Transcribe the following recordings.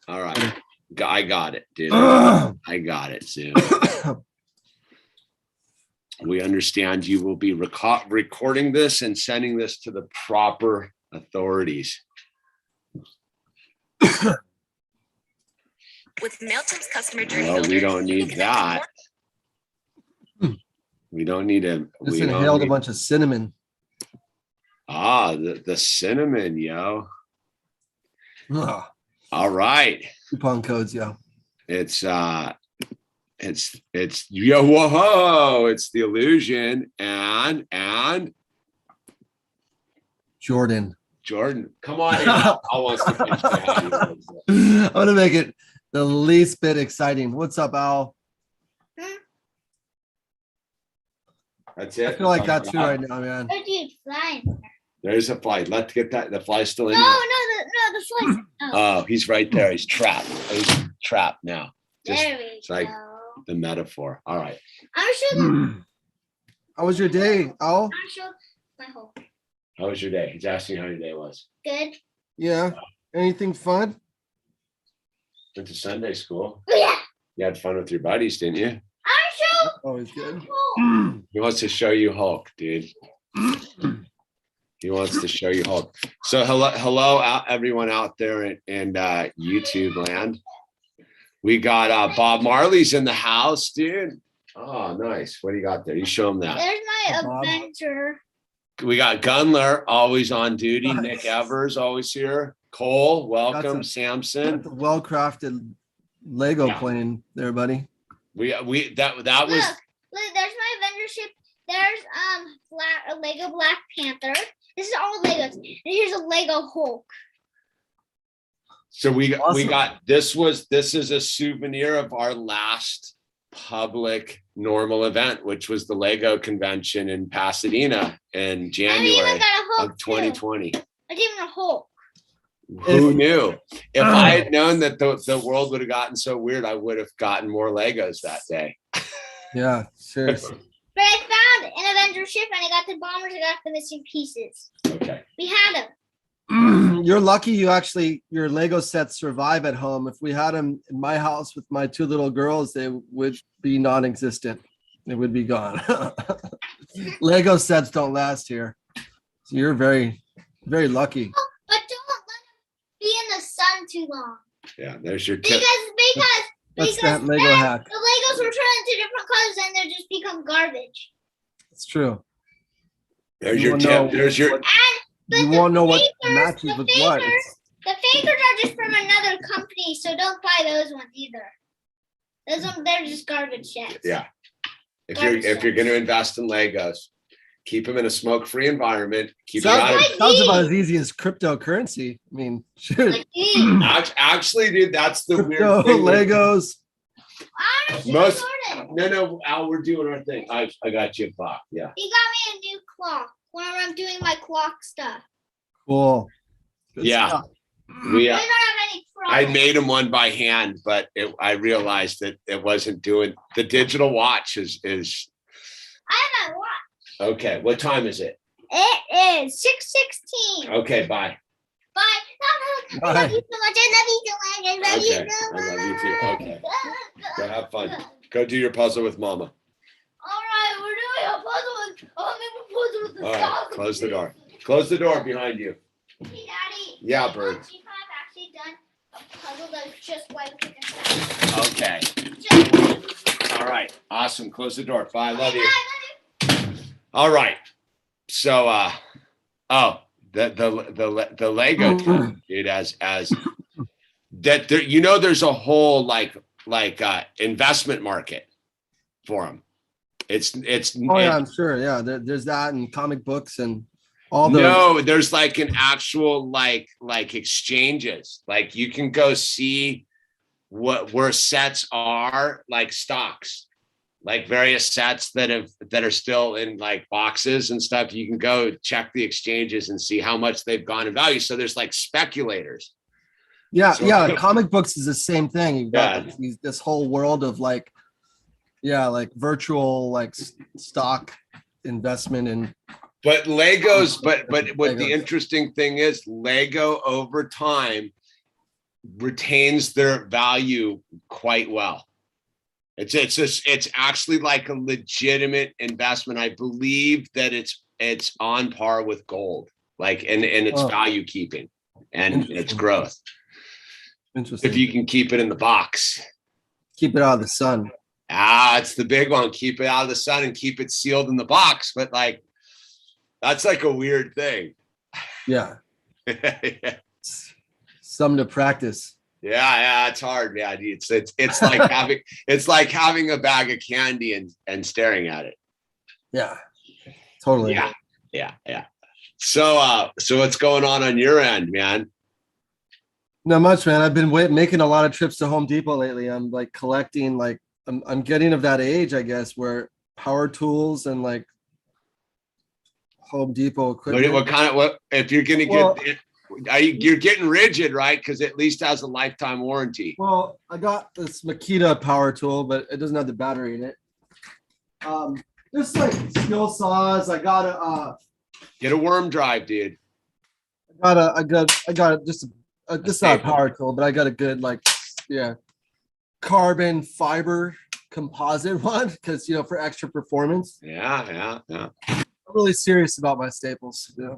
All right. I got it, dude. I got it, Zoom. We understand you will be recording this and sending this to the proper authorities. With MailChimp's customer journey No, builder, we don't need that. We don't need a. Just we inhaled don't a bunch of cinnamon. the cinnamon, yo. Ugh. All right. Coupon codes, yeah. It's yo, whoa, it's the illusion and Jordan. come on in. I want to finish the I'm gonna make it the least bit exciting. What's up, Al? That's it. I feel like that too right now, man. Oh, dude, flying. There's a fly. Let's get that. The fly's still in No, there. the flies. Oh, Oh, he's right there. He's trapped. He's trapped now. Just there we it's like go. the metaphor. All right. I'm sure. How was your day, Al? I'm sure my whole How was your day? He's asking how your day was. good. Yeah. Anything fun? Went to Sunday school. Oh yeah. You had fun with your buddies, didn't you? I'm sure. Always good. He wants to show you Hulk, dude. He wants to show you Hulk. So hello, everyone out there in YouTube land. We got Bob Marley's in the house, dude. Oh, nice. What do you got there? You show him that. There's my Bob. adventure. We got Gunler always on duty. Nice. Nick Evers always here. Cole, welcome. That's Samson. a well-crafted Lego Yeah. plane there, buddy. That was Look, there's my adventure ship. There's a Lego Black Panther. This is all Legos. And here's a Lego Hulk. so we Awesome. got this is a souvenir of our last public normal event, which was the Lego convention in Pasadena in I even January got a Hulk of 2020. too. I did even a Hulk. Who knew? If I had known that the world would have gotten so weird, I would have gotten more Legos that day. Yeah, seriously. But I found an Avenger ship and I got the bombers. I got the missing pieces. Okay. We had them. You're lucky your Lego sets survive at home. If we had them in my house with my two little girls, they would be non-existent. They would be gone. Lego sets don't last here. So you're very, very lucky. But don't let them be in the sun too long. Yeah, there's your tip. That's Because that Lego then hack. the Legos will turn into different colors and they'll just become garbage. It's true. There's You your won't tip. know There's your And but You the won't know what fakers- matches the with what. fakers- The fakers are just from another company, so don't buy those ones either. Those ones, they're just garbage sets. yeah. If you're gonna invest in Legos, keep them in a smoke-free environment. Keep them out of Sounds about as easy as cryptocurrency. I mean, shit. Like these. Actually, dude, that's the Crypto, weird thing. Legos. Most- Jordan. No, Al, we're doing our thing. I got you a clock. Yeah. He got me a new clock when I'm doing my clock stuff. Cool. Good Yeah. stuff. We I don't have any I problems. made them one by hand, but I realized that it wasn't doing the digital watch is I have a watch. okay. What time is it? It is 6:16. Okay, bye. Bye. I Bye. love you so much. I love you so much. I love you Okay, so much. I love you too. Okay. Go have fun. Go do your puzzle with mama. All right, we're doing a puzzle. I'll make a puzzle with the All right, dog. close the door. Close the door behind you. Hey, Daddy. Yeah, bird. Chief, I've actually done a puzzle that's just white with the Okay. Just All right. Awesome. Close the door. Bye. Love Bye, you. love you. All right. So the Lego thing, dude, as that there, there's a whole like investment market for them. It's Oh yeah, I'm sure. Yeah, there's that and comic books and all those. no, there's like an actual like exchanges. Like you can go see where sets are, like stocks, like various sets that are still in like boxes and stuff. You can go check the exchanges and see how much they've gone in value. So there's like speculators. Yeah, So- yeah. Comic books is the same thing. You've got Yeah. this whole world of like, yeah, like virtual like stock investment and But Legos, but what the Legos. interesting thing is, Lego over time retains their value quite well. It's actually like a legitimate investment. I believe that it's on par with gold, like and its value keeping and its growth. Interesting. If you can keep it in the box. Keep it out of the sun. It's the big one. Keep it out of the sun and keep it sealed in the box. But like, that's like a weird thing. Yeah. Yeah. Something to practice. Yeah, it's hard, man. It's like having a bag of candy and staring at it. Yeah. Totally. Yeah. So what's going on your end, man? Not much, man. I've been making a lot of trips to Home Depot lately. I'm like collecting, like I'm getting of that age, I guess, where power tools and like Home Depot equipment. What if you're gonna get? You're getting rigid, right? Because it at least has a lifetime warranty. Well, I got this Makita power tool, but it doesn't have the battery in it. Just like skill saws. I got a get a worm drive, dude. I got just this is not a power tool, but I got a good carbon fiber composite one because for extra performance. Yeah. I'm really serious about my staples. Yeah.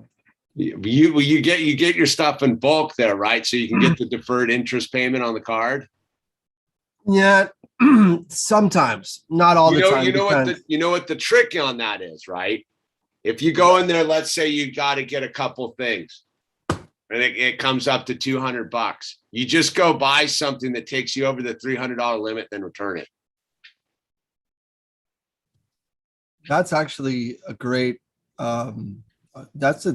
You get your stuff in bulk there, right? So you can get the deferred interest payment on the card. Yeah, sometimes, not all the time. You know what the trick on that is, right? If you go in there, let's say you got to get a couple things, and it comes up to $200. You just go buy something that takes you over the $300 limit, then return it. That's actually a great. That's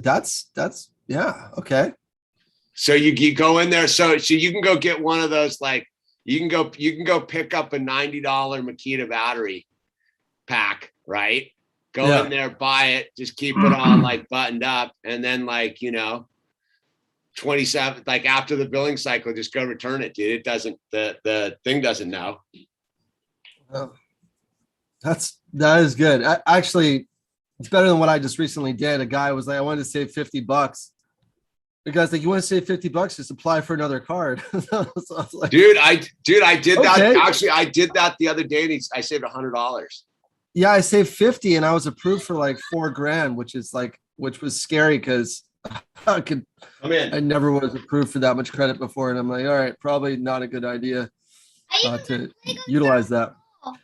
yeah, okay. So you go in there, so you can go get one of those, like you can go pick up a $90 Makita battery pack, right? Go in there, buy it, just keep it all like buttoned up, and then 27, like after the billing cycle, just go return it, dude. It doesn't the thing doesn't know. Oh, that is good. Actually, it's better than what I just recently did. A guy was like, I wanted to save $50. The guy's like, you want to save $50? Just apply for another card. So I was like, dude, I did that. Okay. Actually, I did that the other day, and I saved $100. Yeah, I saved 50 and I was approved for like $4,000, which was scary because I never was approved for that much credit before. And I'm like, all right, probably not a good idea to utilize that.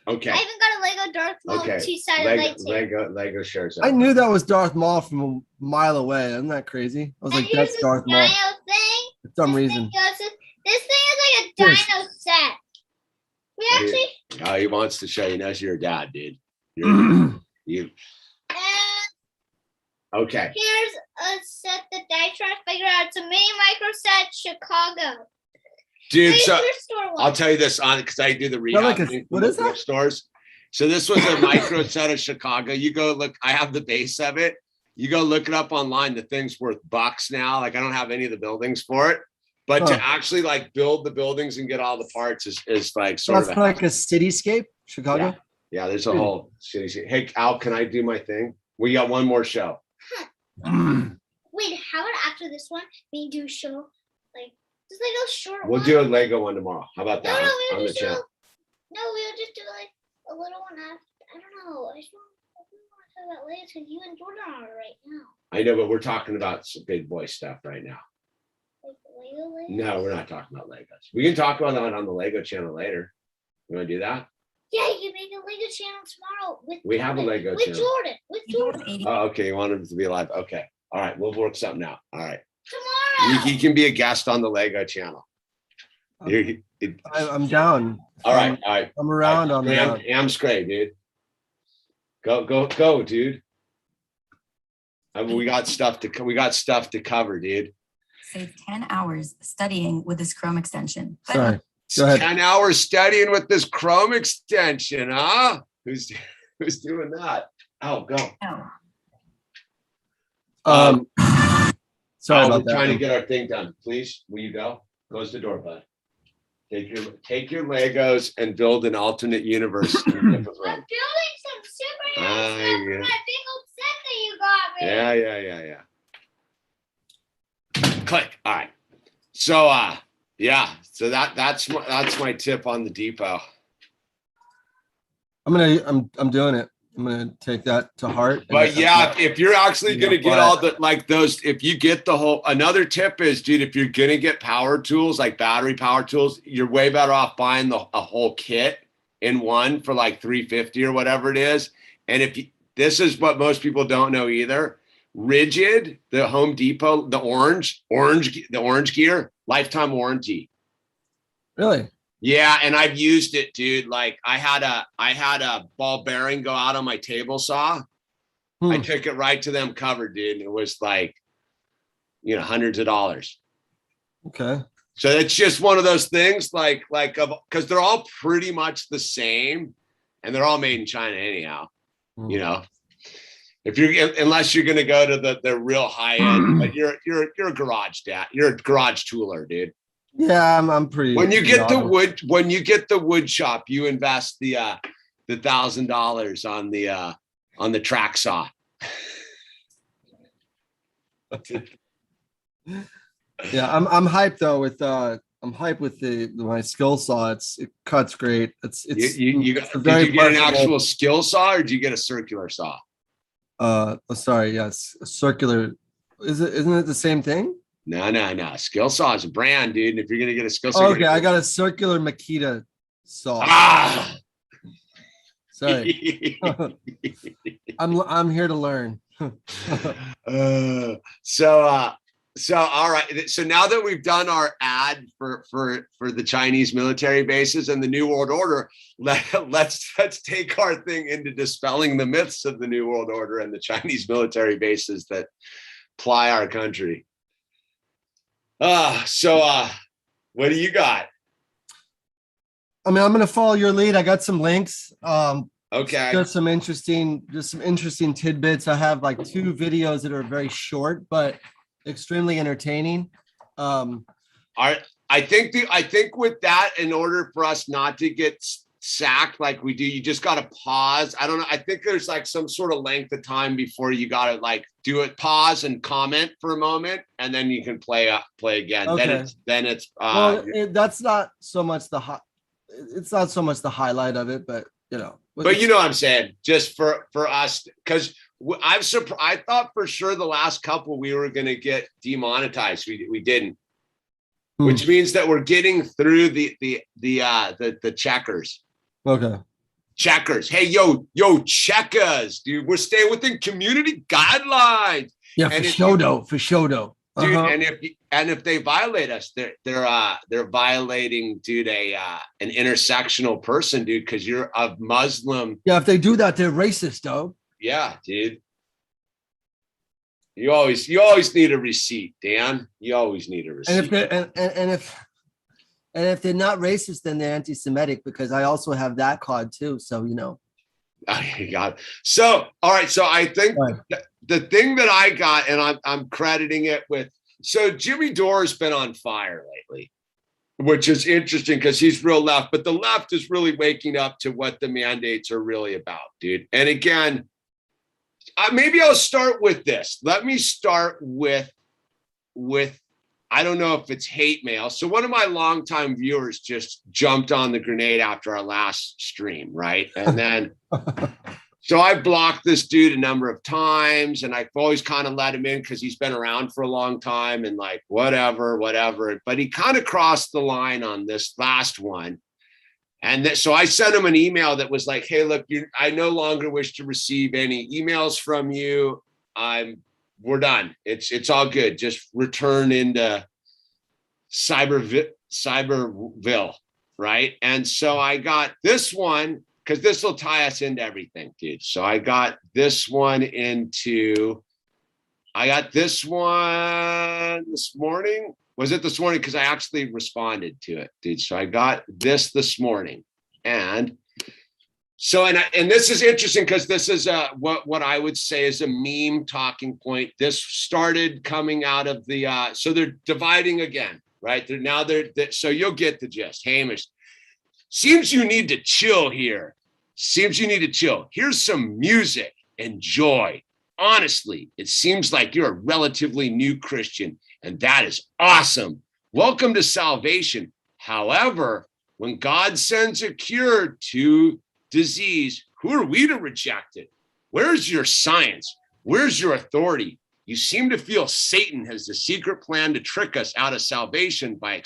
Okay. I even got a Lego Darth Maul two-sided lightsaber. Lego shares. I knew that was Darth Maul from a mile away. Isn't that crazy? I was like, that's Darth Maul. For some reason. This thing is like a dino set. We actually. He wants to show you. Knows you're a dad, dude. You. Okay. Here's a set that I tried to figure out. It's a mini micro set, Chicago. Dude, so I'll tell you this on because I do the rehab what is that? Stores. So this was a micro set of Chicago. You go look. I have the base of it. You go look it up online. The thing's worth $bucks now. Like I don't have any of the buildings for it, but to actually like build the buildings and get all the parts is like sort of like a cityscape, Chicago. Yeah, there's a whole cityscape. Hey, Al, can I do my thing? We got one more show. Wait, how about after this one we do a show like just like a short We'll do a Lego one tomorrow. How about that? No, on the channel? we'll just do like a little one after. I don't know. I just want to talk about Legos because you and Jordan are right now. I know, but we're talking about some big boy stuff right now. Like Legos? No, we're not talking about Legos. We can talk about that on the Lego channel later. You want to do that? Yeah, you can make a Lego channel tomorrow with We have a Lego channel. With Jordan. Oh, okay. You want him to be live? Okay. All right. We'll work something out. All right. Tomorrow. He can be a guest on the Lego channel. I'm down. All right. I'm around on that. Am's great, dude. Go, dude. We got stuff to cover, dude. Save 10 hours studying with this Chrome extension. Sorry. Go ahead. 10 hours studying with this Chrome extension, huh? Who's doing that? Oh, go. Sorry about we're that. trying to get our thing done. Please, will you go? Close the door, bud. Take your Legos and build an alternate universe. In a different room. I'm building some superhero stuff for my big old set that you got me. Yeah. Click. All right. So Yeah. So that's my tip on the depot. I'm doing it. I'm gonna take that to heart. But yeah, if you're actually gonna get all the like those, if you get the whole, another tip is, dude, if you're gonna get power tools like battery power tools, you're way better off buying a whole kit in one for like $350 or whatever it is. And this is what most people don't know either. Rigid, the Home Depot, the orange gear, lifetime warranty. Really? Yeah, and I've used it, dude. Like I had a ball bearing go out on my table saw. I took it right to them covered, dude. It was like, hundreds of dollars. Okay. So it's just one of those things, like because they're all pretty much the same, and they're all made in China anyhow. If unless you're gonna go to the real high end, but you're a garage dad, you're a garage tooler, dude. Yeah, I'm pretty. When you get the wood shop, you invest the $1,000 on the track saw. Yeah, I'm hyped though with my skill saw. It cuts great. Did you get an actual skill saw or did you get a circular saw? Sorry, yes, circular. Isn't it the same thing? No. Skill saw is a brand, dude. And if you're gonna get a skill saw, okay, I got a circular Makita saw. Sorry, I'm here to learn. So all right. So now that we've done our ad for the Chinese military bases and the New World Order, let's take our thing into dispelling the myths of the New World Order and the Chinese military bases that ply our country. So what do you got? I mean, I'm going to follow your lead. I got some links. Okay. Just some interesting tidbits. I have like 2 videos that are very short, but extremely entertaining. I think with that, in order for us not to get sacked like we do, you just got to pause. I don't know. I think there's like some sort of length of time before you got to like do it, pause and comment for a moment, and then you can play again. Okay. Then it's that's not so much it's not so much the highlight of it, but But you know what I'm saying? Just for us, because I'm surprised. I thought for sure the last couple we were going to get demonetized. We didn't, which means that we're getting through the checkers. Okay. Checkers. Hey, yo, checkers, dude. We're staying within community guidelines. Yeah, for sure though. Dude, and if they violate us, they're violating, dude, an intersectional person, dude, because you're a Muslim. Yeah, if they do that, they're racist, though. Yeah, dude. You always need a receipt, Dan. You always need a receipt. And if they're not racist, then they're anti-Semitic, because I also have that card too. So Oh, God. So, all right. So I think the thing that I got, and I'm crediting it with, so Jimmy Dore's been on fire lately, which is interesting because he's real left, but the left is really waking up to what the mandates are really about, dude. And again, maybe I'll start with this. Let me start with I don't know if it's hate mail. So one of my longtime viewers just jumped on the grenade after our last stream, right? And then, so I blocked this dude a number of times, and I've always kind of let him in because he's been around for a long time and like, whatever. But he kind of crossed the line on this last one. And so I sent him an email that was like, hey, look, I no longer wish to receive any emails from you. We're done. It's all good. Just return into Cyberville, right? And so I got this one because this will tie us into everything, dude. So I got this one this morning. Was it this morning? Because I actually responded to it, dude. So I got this morning, and so, and this is interesting because this is what I would say is a meme talking point. This started coming out of so they're dividing again, right? So you'll get the gist. Hamish, seems you need to chill here. Here's some music. Enjoy. Honestly, it seems like you're a relatively new Christian, and that is awesome. Welcome to salvation. However, when God sends a cure to disease, who are we to reject it? Where's your science? Where's your authority? You seem to feel Satan has the secret plan to trick us out of salvation by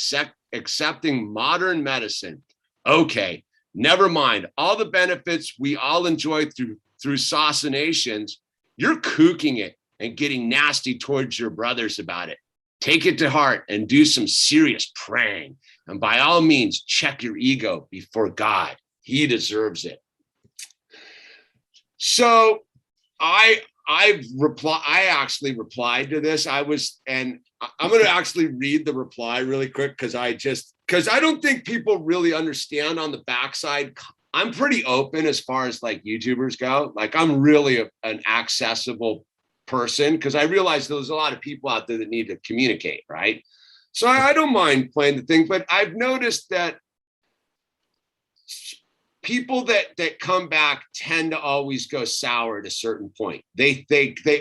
accepting modern medicine. Okay, never mind. All the benefits we all enjoy through saucinations, you're kooking it and getting nasty towards your brothers about it. Take it to heart and do some serious praying. And by all means, check your ego before God. He deserves it. So I actually replied to this. I'm going to actually read the reply really quick because I don't think people really understand on the backside. I'm pretty open as far as like YouTubers go. Like I'm really an accessible person because I realize there's a lot of people out there that need to communicate, right? So I don't mind playing the thing, but I've noticed that people that come back tend to always go sour at a certain point. They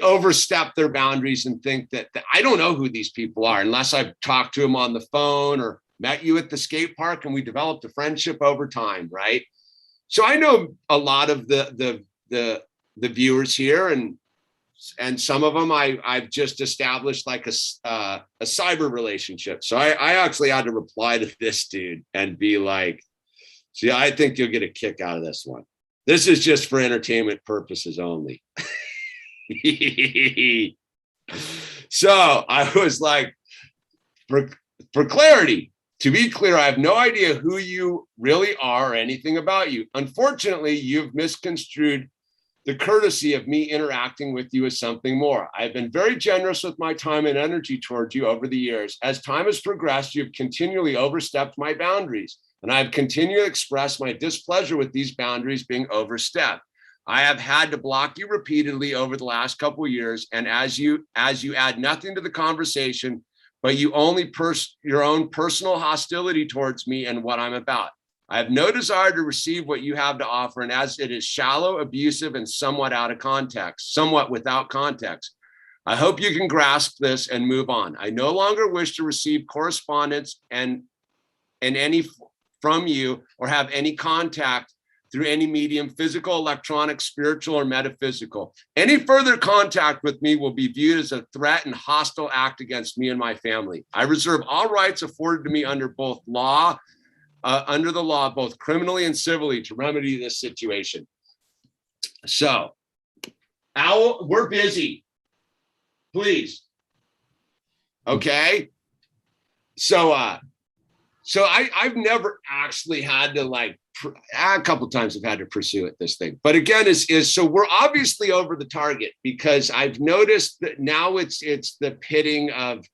overstep their boundaries and think that I don't know who these people are unless I've talked to them on the phone or met you at the skate park and we developed a friendship over time, right? So I know a lot of the viewers here, and some of them I've just established like a cyber relationship. So I actually had to reply to this dude and be like, see, I think you'll get a kick out of this one. This is just for entertainment purposes only. So I was like, for clarity, to be clear, I have no idea who you really are or anything about you. Unfortunately, you've misconstrued the courtesy of me interacting with you as something more. I've been very generous with my time and energy towards you over the years. As time has progressed, you've continually overstepped my boundaries, and I've continued to express my displeasure with these boundaries being overstepped. I have had to block you repeatedly over the last couple of years, and as you add nothing to the conversation, but you only your own personal hostility towards me and what I'm about. I have no desire to receive what you have to offer, and as it is shallow, abusive, and somewhat without context. I hope you can grasp this and move on. I no longer wish to receive correspondence and any from you or have any contact through any medium, physical, electronic, spiritual, or metaphysical. Any further contact with me will be viewed as a threat and hostile act against me and my family. I reserve all rights afforded to me under the law, both criminally and civilly, to remedy this situation. So, Owl, we're busy. Please. Okay. So I've never actually had to a couple of times I've had to pursue it, this thing. But again, so we're obviously over the target because I've noticed that now it's the pitting of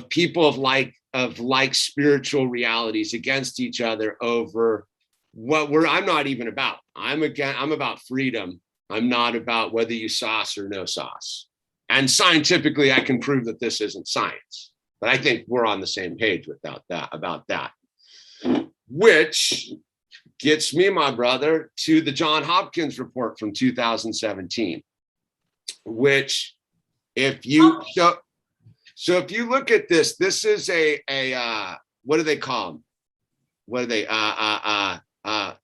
people of like spiritual realities against each other over what I'm not even about. I'm about freedom. I'm not about whether you sauce or no sauce. And scientifically, I can prove that this isn't science. But I think we're on the same page about that. Which gets me, my brother, to the John Hopkins report from 2017, which if you if you look at this is a what do they call them? What are they?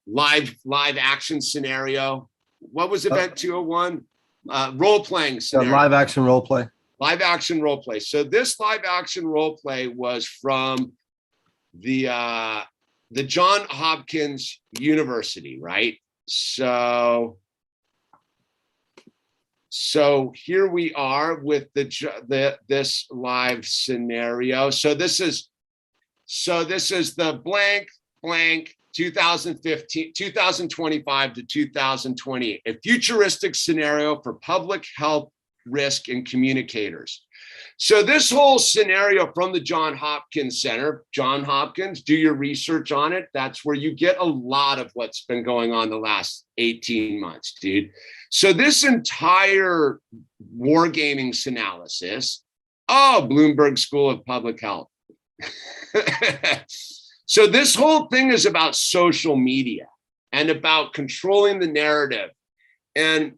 Live action scenario. What was event 201? Role playing scenario. Live action role play. Live action role play. So this live action role play was from the John Hopkins University, right? So here we are with this live scenario. So this is the blank 2025 to 2028, a futuristic scenario for public health risk and communicators. So this whole scenario from the John Hopkins Center, John Hopkins, do your research on it. That's where you get a lot of what's been going on the last 18 months, dude. So this entire wargaming analysis, Bloomberg School of Public Health. So this whole thing is about social media and about controlling the narrative. And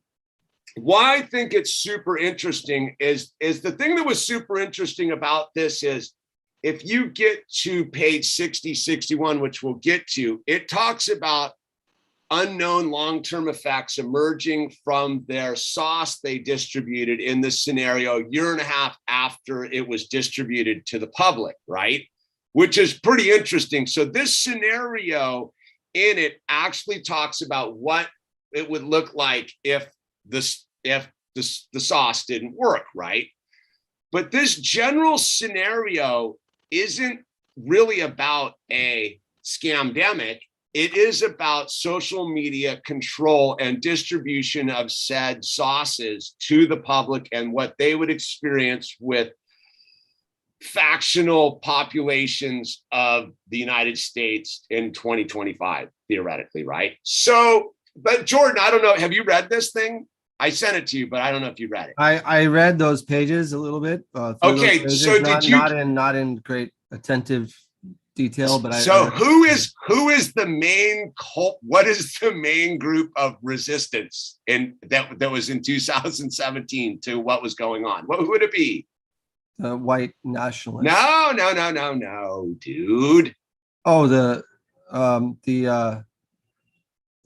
why I think it's super interesting is the thing that was super interesting about this is if you get to page 60, 61, which we'll get to, it talks about unknown long-term effects emerging from their sauce they distributed in this scenario a year and a half after it was distributed to the public, right? Which is pretty interesting. So this scenario in it actually talks about what it would look like if the sauce didn't work, right? But this general scenario isn't really about a scamdemic. It is about social media control and distribution of said sauces to the public and what they would experience with factional populations of the United States in 2025, theoretically, right? So, but Jordan, I don't know, have you read this thing? I sent it to you, but I don't know if you read it. I read those pages a little bit. Okay, so did you not in great attentive detail, but who is the main cult? What is the main group of resistance in that was in 2017 to what was going on? Who would it be? The white nationalists. No, dude. Oh, the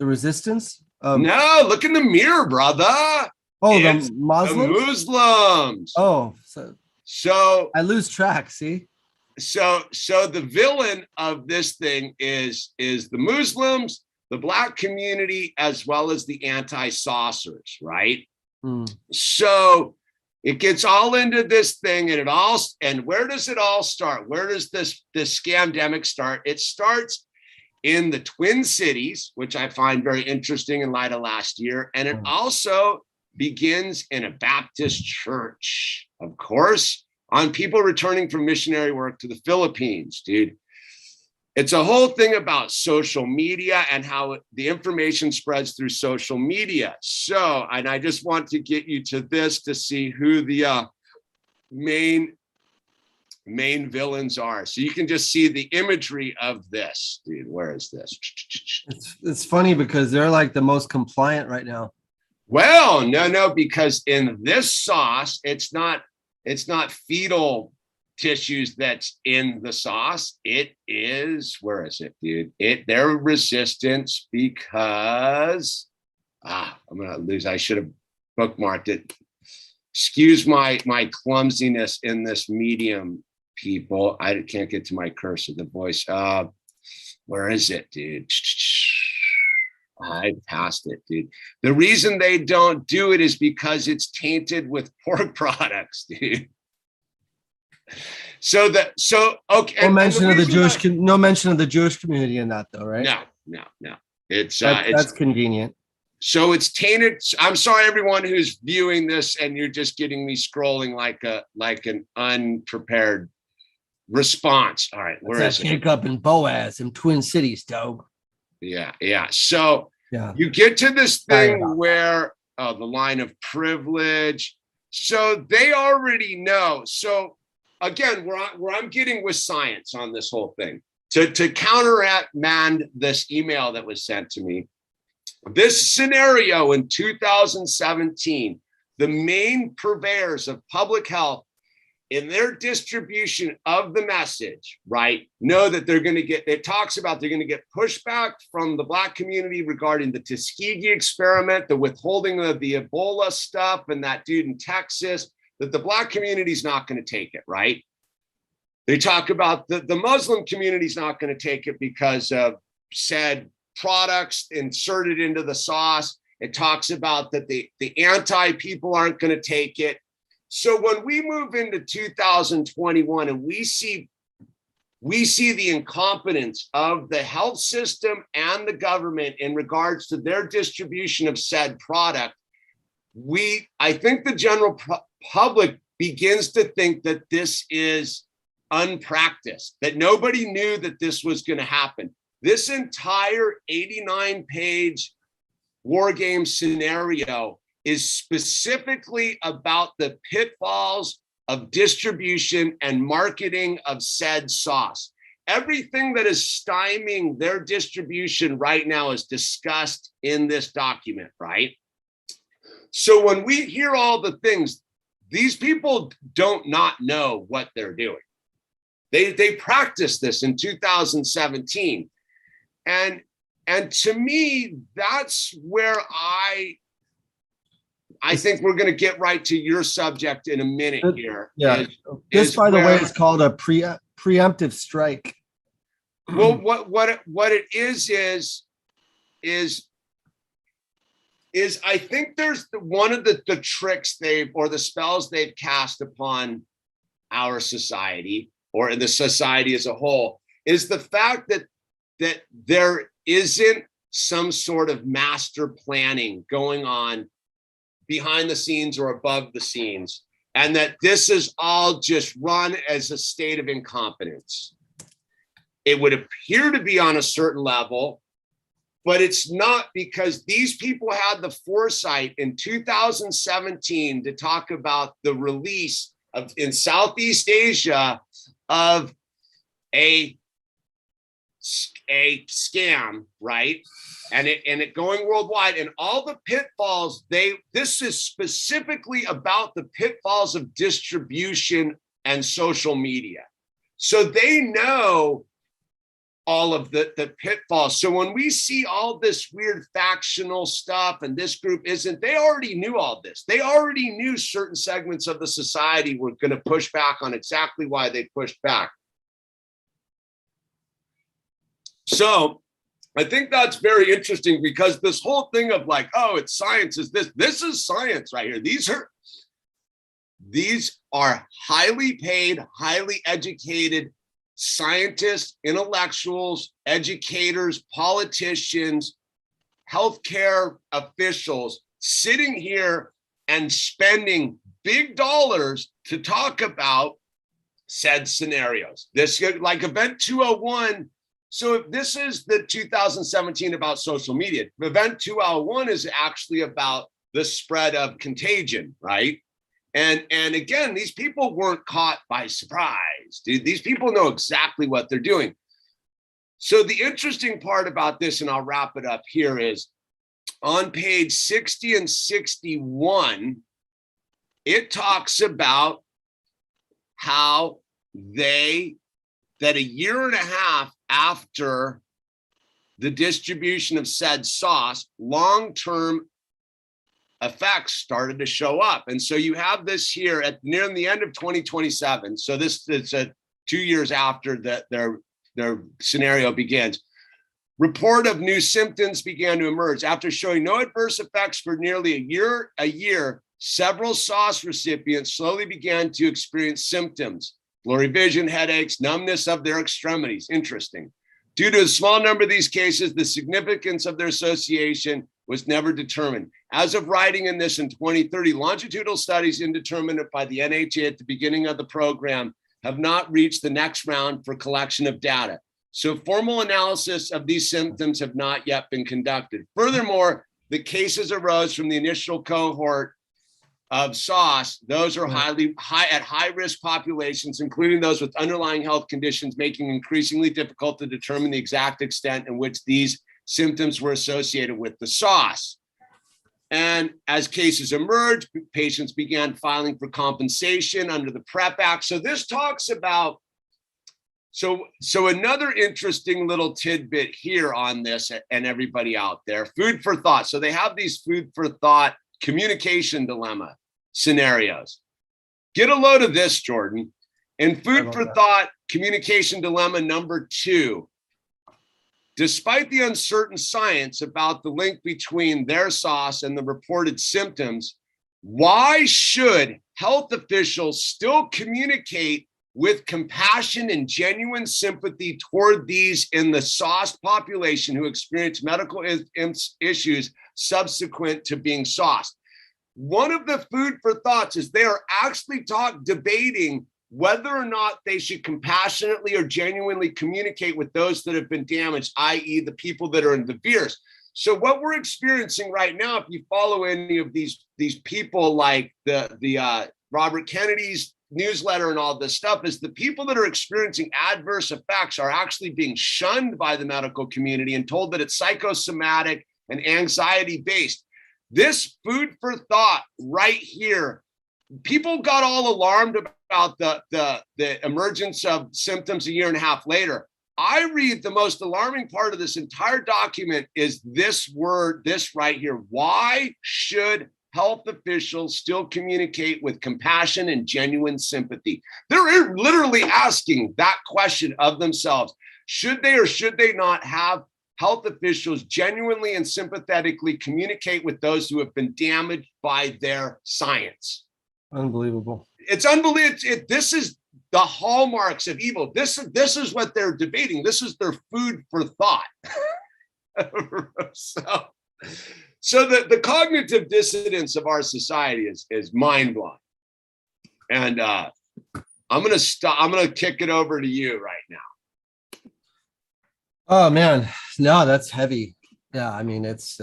resistance. No, look in the mirror, brother. Oh, it's the Muslims. The Muslims. Oh, so I lose track. See. So the villain of this thing is the Muslims, the Black community, as well as the anti-saucers, right? So it gets all into this thing, and where does it all start? Where does this scamdemic start? It starts in the Twin Cities, which I find very interesting in light of last year, and it also begins in a Baptist church, of course, on people returning from missionary work to the Philippines, dude. It's a whole thing about social media and how the information spreads through social media. So, and I just want to get you to this to see who the main villains are. So you can just see the imagery of this, dude. Where is this? It's funny because they're like the most compliant right now. Well, no, because in this sauce, it's not fetal tissues that's in the sauce. It is, where is it, dude? They're resistance because I'm gonna lose. I should have bookmarked it. Excuse my clumsiness in this medium, people. I can't get to my cursor, the voice. Where is it, dude? I passed it, dude. The reason they don't do it is because it's tainted with pork products, dude. Okay. No mention of the Jewish community in that, though, right? No. It's that's convenient. So it's tainted. I'm sorry, everyone who's viewing this, and you're just getting me scrolling like an unprepared response. All right, where is it? Jacob and Boaz in Twin Cities, dog. Yeah. So you get to this thing where the line of privilege. So they already know. So again, where I'm getting with science on this whole thing to countermand this email that was sent to me. This scenario in 2017, the main purveyors of public health in their distribution of the message, right, know that they're going to get pushback from the Black community regarding the Tuskegee experiment, the withholding of the Ebola stuff, and that dude in Texas, that the Black community is not going to take it, right? They talk about the Muslim community is not going to take it because of said products inserted into the sauce. It talks about that the anti-people aren't going to take it. So when we move into 2021 and we see the incompetence of the health system and the government in regards to their distribution of said product, I think the general public begins to think that this is unpracticed, that nobody knew that this was going to happen. This entire 89-page war game scenario is specifically about the pitfalls of distribution and marketing of said sauce. Everything that is stymieing their distribution right now is discussed in this document, right? So when we hear all the things, these people don't not know what they're doing. They practiced this in 2017. And to me, that's where I think we're going to get right to your subject in a minute here. Yeah. This, by the way, is called a preemptive strike. Well, what it is I think there's one of the tricks or the spells they've cast upon our society, or in the society as a whole, is the fact that there isn't some sort of master planning going on behind the scenes or above the scenes, and that this is all just run as a state of incompetence. It would appear to be on a certain level, but it's not, because these people had the foresight in 2017 to talk about the release in Southeast Asia of a scam, right? And it going worldwide, and all the pitfalls. This is specifically about the pitfalls of distribution and social media. So they know all of the pitfalls. So when we see all this weird factional stuff, and this group isn't, they already knew all this. They already knew certain segments of the society were going to push back on exactly why they pushed back. So I think that's very interesting, because this whole thing of like, oh, it's science, is this is science right here. These are highly paid, highly educated scientists, intellectuals, educators, politicians, healthcare officials sitting here and spending big dollars to talk about said scenarios. This, like Event 201. So if this is the 2017 about social media, Event 201 is actually about the spread of contagion, right? And again, these people weren't caught by surprise, dude. These people know exactly what they're doing. So the interesting part about this, and I'll wrap it up here, is on page 60 and 61, it talks about how that a year and a half after the distribution of said sauce, long-term effects started to show up. And so you have this here at near the end of 2027. So this is 2 years after their scenario begins. Report of new symptoms began to emerge. After showing no adverse effects for nearly a year, several sauce recipients slowly began to experience symptoms: blurry vision, headaches, numbness of their extremities. Interesting. Due to a small number of these cases, the significance of their association was never determined. As of writing in this in 2030, longitudinal studies indeterminate by the NHA at the beginning of the program have not reached the next round for collection of data. So formal analysis of these symptoms have not yet been conducted. Furthermore, the cases arose from the initial cohort of SOS. Those are high risk populations, including those with underlying health conditions, making it increasingly difficult to determine the exact extent in which these symptoms were associated with the SOS. And as cases emerged, patients began filing for compensation under the PrEP Act. So this talks about, so another interesting little tidbit here on this, and everybody out there, food for thought. So they have these food for thought communication dilemma scenarios. Get a load of this, Jordan. In food for thought communication dilemma number 2, despite the uncertain science about the link between their sauce and the reported symptoms, why should health officials still communicate with compassion and genuine sympathy toward these in the sauce population who experience medical issues subsequent to being sauced? One of the food for thoughts is they are actually debating whether or not they should compassionately or genuinely communicate with those that have been damaged, i.e. the people that are in the VIRS. So what we're experiencing right now, if you follow any of these people like the Robert Kennedy's newsletter and all this stuff, is the people that are experiencing adverse effects are actually being shunned by the medical community and told that it's psychosomatic and anxiety based. This food for thought right here people got all alarmed about the emergence of symptoms a year and a half later. I read the most alarming part of this entire document is this word, this right here. Why should health officials still communicate with compassion and genuine sympathy? They're literally asking that question of themselves. Should they or should they not have health officials genuinely and sympathetically communicate with those who have been damaged by their science? Unbelievable. It's unbelievable. This is the hallmarks of evil. This is what they're debating. This is their food for thought. So the cognitive dissonance of our society is mind blowing. And I'm gonna kick it over to you right now. Oh man, no, that's heavy. Yeah, I mean it's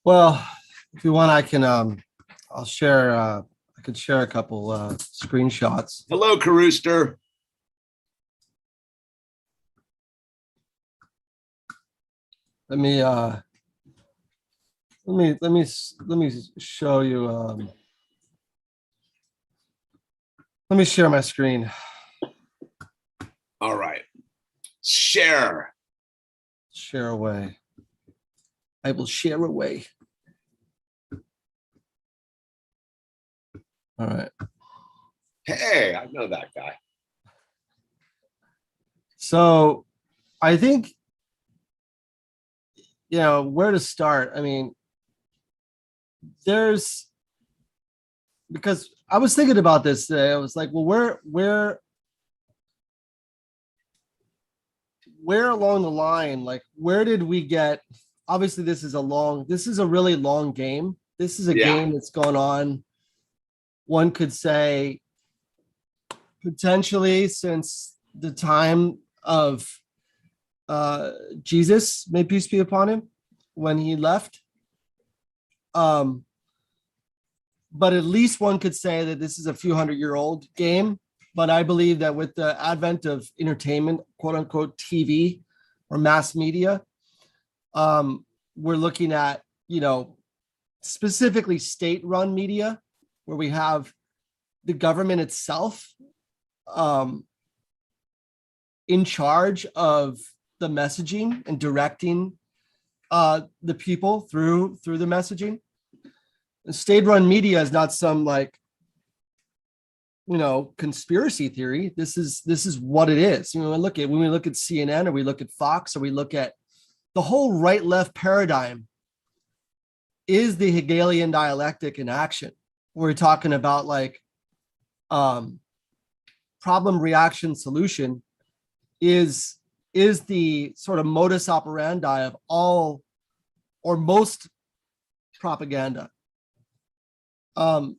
well, if you want, I can I'll share I could share a couple screenshots. Hello, Carooster. Let me show you let me share my screen. All right. Share Away. I will share away. All right. Hey, I know that guy. So I think, where to start. I mean, because I was thinking about this today. I was like, well, where along the line, like, where did we get, obviously this is a really long game. This is a game that's gone on, one could say, potentially since the time of Jesus, may peace be upon him, when he left. But at least one could say that this is a few 100-year-old game. But I believe that with the advent of entertainment, quote unquote, TV or mass media, we're looking at, specifically state-run media, where we have the government itself in charge of the messaging and directing the people through the messaging. And state-run media is not some conspiracy theory. This is what it is. When we look at CNN, or we look at Fox, or we look at the whole right-left paradigm, is the Hegelian dialectic in action. We're talking about problem, reaction, solution is the sort of modus operandi of all or most propaganda. From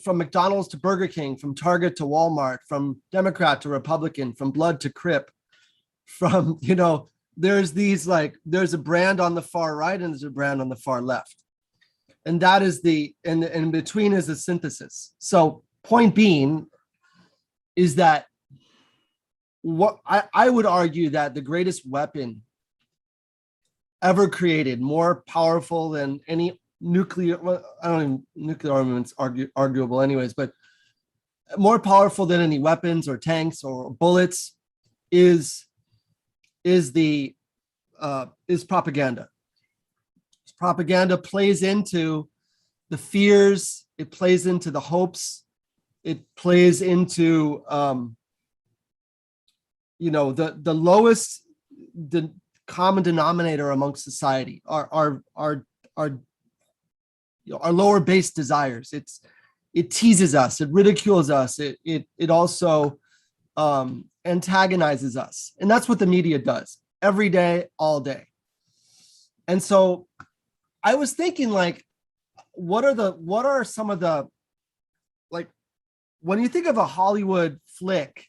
McDonald's to Burger King, from Target to Walmart, from Democrat to Republican, from blood to Crip, from, there's there's a brand on the far right and there's a brand on the far left. And that is and in between is the synthesis. So point being is that what I would argue that the greatest weapon ever created, more powerful than any nuclear, nuclear armaments arguable anyways, but more powerful than any weapons or tanks or bullets is propaganda. Propaganda plays into the fears, it plays into the hopes, it plays into the lowest common denominator amongst society, our lower base desires. It teases us, it ridicules us, it also antagonizes us. And that's what the media does every day, all day. And so I was thinking, what are some of the, when you think of a Hollywood flick,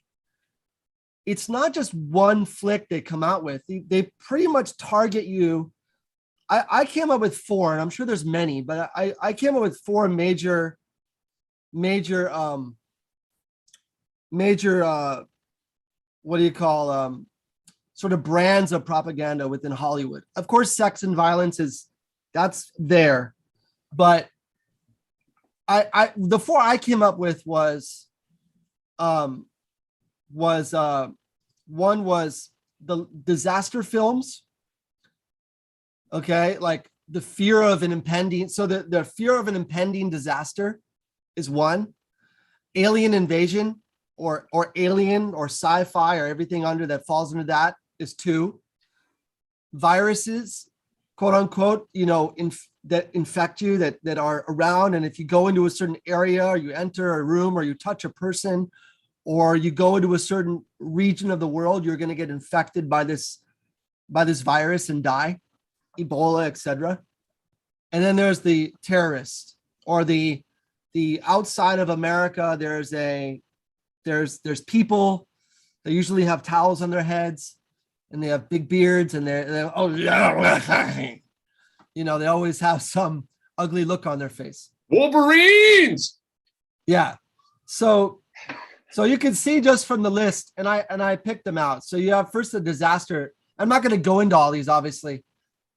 it's not just one flick they come out with. They pretty much target you. I came up with four, and I'm sure there's many, but I came up with four major what do you call sort of brands of propaganda within Hollywood. Of course, sex and violence is That's there. But the four I came up with was one was the disaster films. Okay, like the fear of an impending. So the fear of an impending disaster is one. Alien invasion or alien or sci-fi or everything under that falls into that is two. Viruses, quote unquote, that infect you, that are around. And if you go into a certain area or you enter a room or you touch a person or you go into a certain region of the world, you're going to get infected by this virus and die, Ebola, etc. And then there's the terrorist or the outside of America. There's people that usually have towels on their heads and they have big beards and they're oh yeah, they always have some ugly look on their face. Wolverines. Yeah. So you can see just from the list, and I picked them out. So you have first the disaster. I'm not going to go into all these, obviously,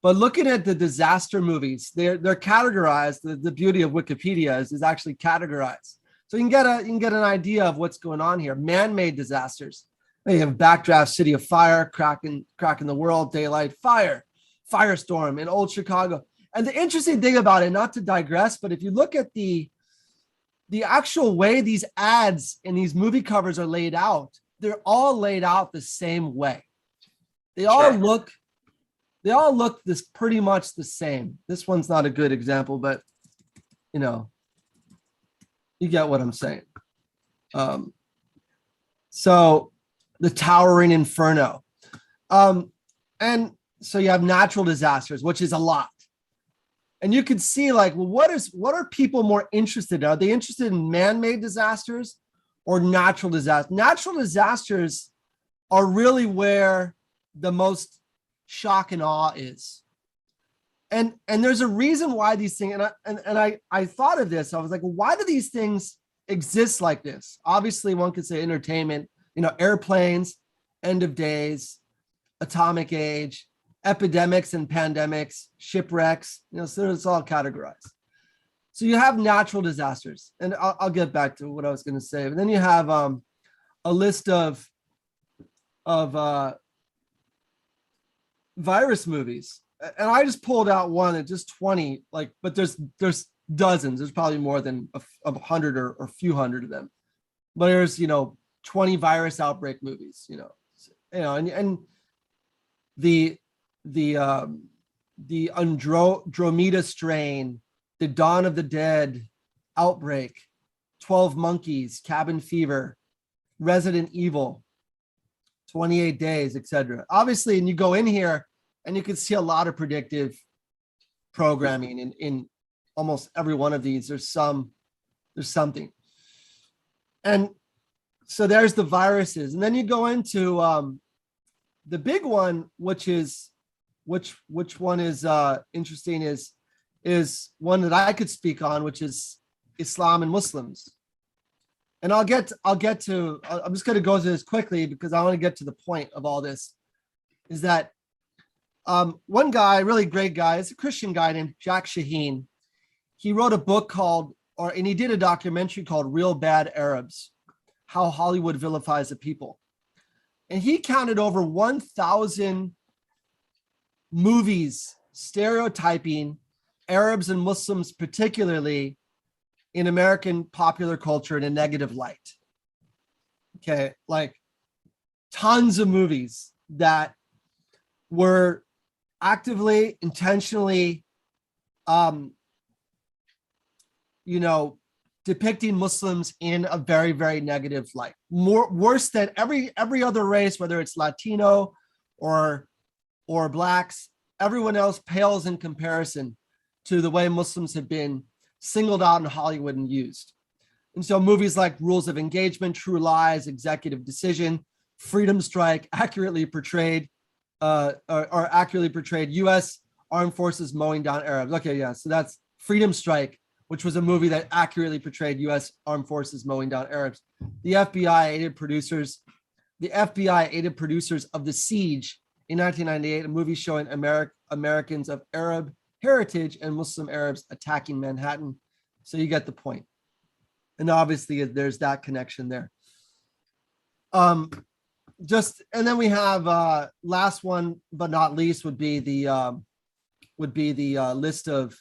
but looking at the disaster movies, they're categorized. The beauty of Wikipedia is actually categorized. So you can get an idea of what's going on here. Man-made disasters. You have Backdraft, City of Fire, Cracking the World, Daylight, Fire, Firestorm in Old Chicago. And the interesting thing about it, not to digress, but if you look at the actual way these ads and these movie covers are laid out, they're all laid out the same way. They all look this pretty much the same. This one's not a good example, but you get what I'm saying. So the Towering Inferno. And so you have natural disasters, which is a lot. And you could see what are people more interested in? Are they interested in man-made disasters or natural disasters? Natural disasters are really where the most shock and awe is. And there's a reason why these things, and I thought of this. I was like, well, why do these things exist like this? Obviously, one could say entertainment, airplanes, end of days, atomic age, epidemics and pandemics, shipwrecks, so it's all categorized. So you have natural disasters, and I'll get back to what I was going to say. But then you have a list of virus movies, and I just pulled out one at just 20, but there's dozens. There's probably more than 100 or a few hundred of them. But there's 20 virus outbreak movies, and the Andromeda strain, the Dawn of the Dead, Outbreak, 12 Monkeys, Cabin Fever, Resident Evil, 28 Days, etc. Obviously, and you go in here and you can see a lot of predictive programming in almost every one of these. There's something. And so there's the viruses. And then you go into the big one, which one is interesting is one that I could speak on, which is Islam and Muslims. And I'm just going to go through this quickly because I want to get to the point of all this, is that one guy, really great guy, is a Christian guy named Jack Shaheen. He wrote a book and he did a documentary called Real Bad Arabs, How Hollywood Vilifies the People. And he counted over 1,000 movies stereotyping Arabs and Muslims, particularly in American popular culture, in a negative light. Okay, tons of movies that were actively, intentionally, depicting Muslims in a very, very negative light. Worse than every other race, whether it's Latino or Blacks. Everyone else pales in comparison to the way Muslims have been singled out in Hollywood and used. And so movies like Rules of Engagement, True Lies, Executive Decision, Freedom Strike accurately portrayed U.S. armed forces mowing down Arabs. Okay, yeah, so that's Freedom Strike, which was a movie that accurately portrayed U.S. armed forces mowing down Arabs. The FBI aided producers of The Siege in 1998, a movie showing Americans of Arab heritage and Muslim Arabs attacking Manhattan. So you get the point. And obviously there's that connection there. And then we have last one but not least would be the list of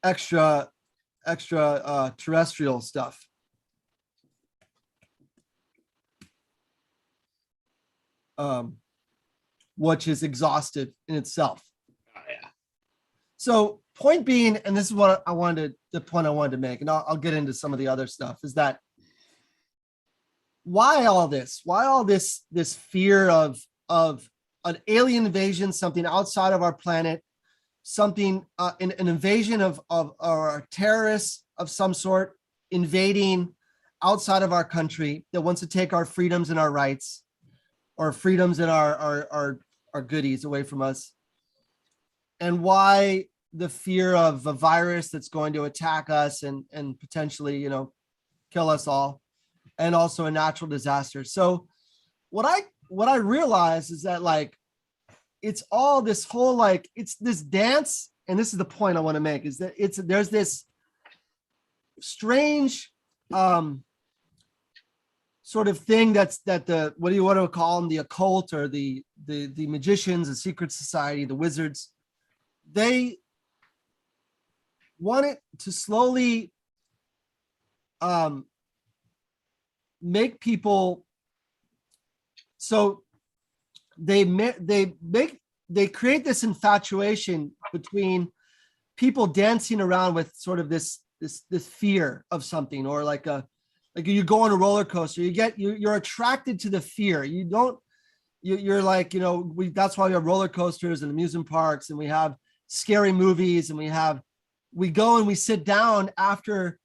extraterrestrial stuff. Which is exhaustive in itself. Oh, yeah. So point being, and this is what the point I wanted to make, and I'll get into some of the other stuff, is that why all this fear of an alien invasion, something outside of our planet, something, an invasion of or terrorists of some sort invading outside of our country that wants to take our freedoms and our rights, or freedoms and our goodies away from us. And why the fear of a virus that's going to attack us and potentially, you know, kill us all, and also a natural disaster. So what I realize is that, like, it's all this whole, like, it's this dance, and this is the point I want to make, is that there's this strange sort of thing that the, what do you want to call them, the occult, or the magicians, the secret society, the wizards, they want it to slowly make people, so they create this infatuation between people dancing around with sort of this fear of something, or like you go on a roller coaster, you're attracted to the fear. You're like, you know, that's why we have roller coasters and amusement parks, and we have scary movies, and we go and we sit down after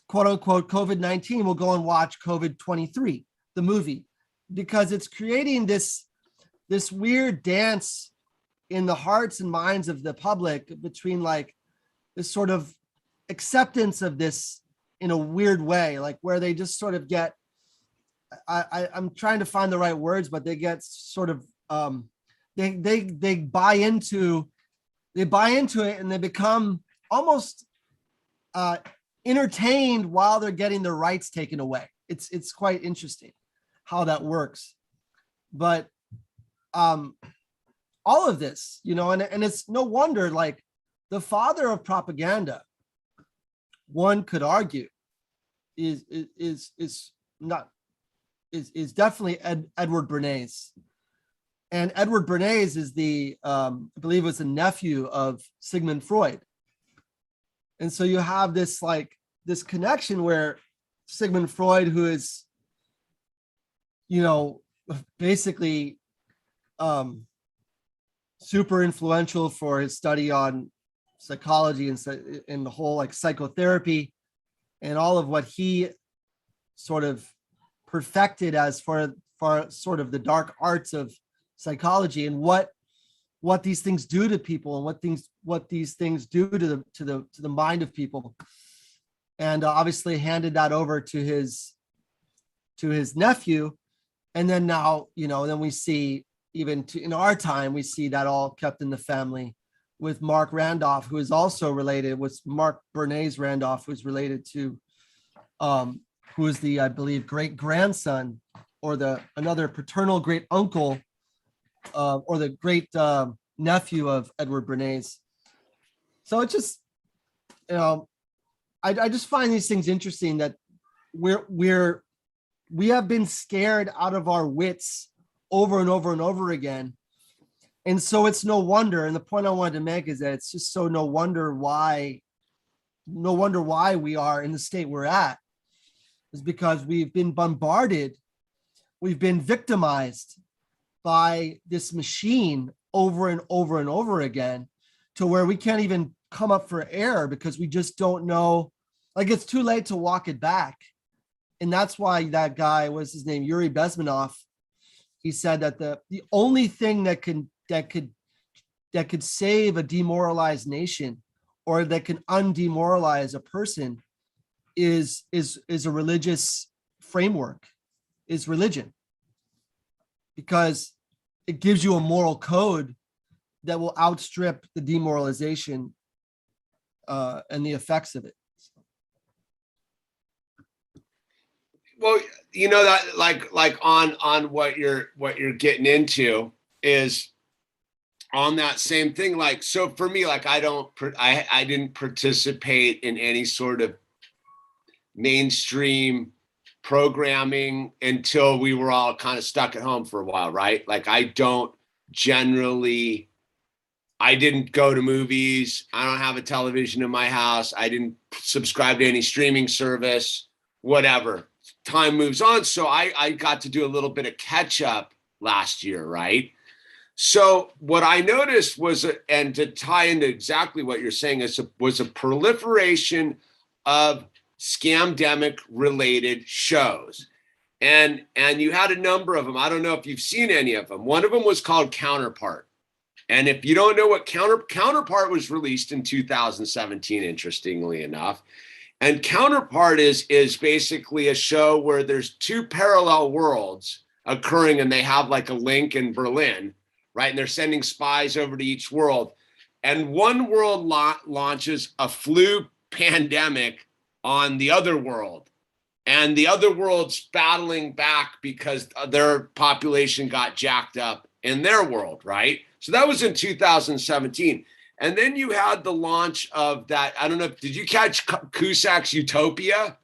quote unquote COVID-19, we'll go and watch COVID-23, the movie, because it's creating this weird dance in the hearts and minds of the public between, like, this sort of acceptance of this in a weird way, like where they just sort of get, I'm trying to find the right words, but they get sort of, they buy into it, and they become almost entertained while they're getting their rights taken away. It's quite interesting how that works. But all of this, you know, and it's no wonder, like, the father of propaganda, one could argue, is definitely Edward Bernays. And Edward Bernays is I believe it was a nephew of Sigmund Freud. And so you have this connection where Sigmund Freud, who is, you know, basically super influential for his study on psychology and the whole, like, psychotherapy and all of what he sort of perfected as for sort of the dark arts of psychology, and what these things do to people, and what these things do to the mind of people, and obviously handed that over to his nephew. And then now, you know, then we see, even in our time, we see that all kept in the family with Mark Randolph, who is also related with Mark Bernays Randolph, who's related to who is the, I believe, great grandson, or another paternal great uncle, or the great nephew of Edward Bernays. So it's just, you know, I just find these things interesting, that we have been scared out of our wits over and over and over again. And so it's no wonder, and the point I wanted to make is that it's just so no wonder why we are in the state we're at, is because we've been bombarded, we've been victimized by this machine over and over and over again, to where we can't even come up for air because we just don't know, like, it's too late to walk it back. And that's why that guy, what's his name, Yuri Bezmenov, he said that the only thing that could save a demoralized nation, or that can undemoralize a person, is a religious framework, is religion, because it gives you a moral code that will outstrip the demoralization and the effects of it. Well, you know that like on what you're getting into is on that same thing. Like, so for me, like I didn't participate in any sort of mainstream programming until we were all kind of stuck at home for a while, right? Like I didn't go to movies. I don't have a television in my house. I didn't subscribe to any streaming service, whatever. Time moves on. So I got to do a little bit of catch up last year, right? So what I noticed was, and to tie into exactly what you're saying, was a proliferation of scamdemic related shows. And you had a number of them. I don't know if you've seen any of them. One of them was called Counterpart. And if you don't know what Counterpart was released in 2017, interestingly enough. And Counterpart is basically a show where there's two parallel worlds occurring and they have like a link in Berlin, right? And they're sending spies over to each world. And one world launches a flu pandemic on the other world. And the other world's battling back because their population got jacked up in their world, right? So that was in 2017. And then you had the launch of that. I don't know. Did you catch Cusack's Utopia?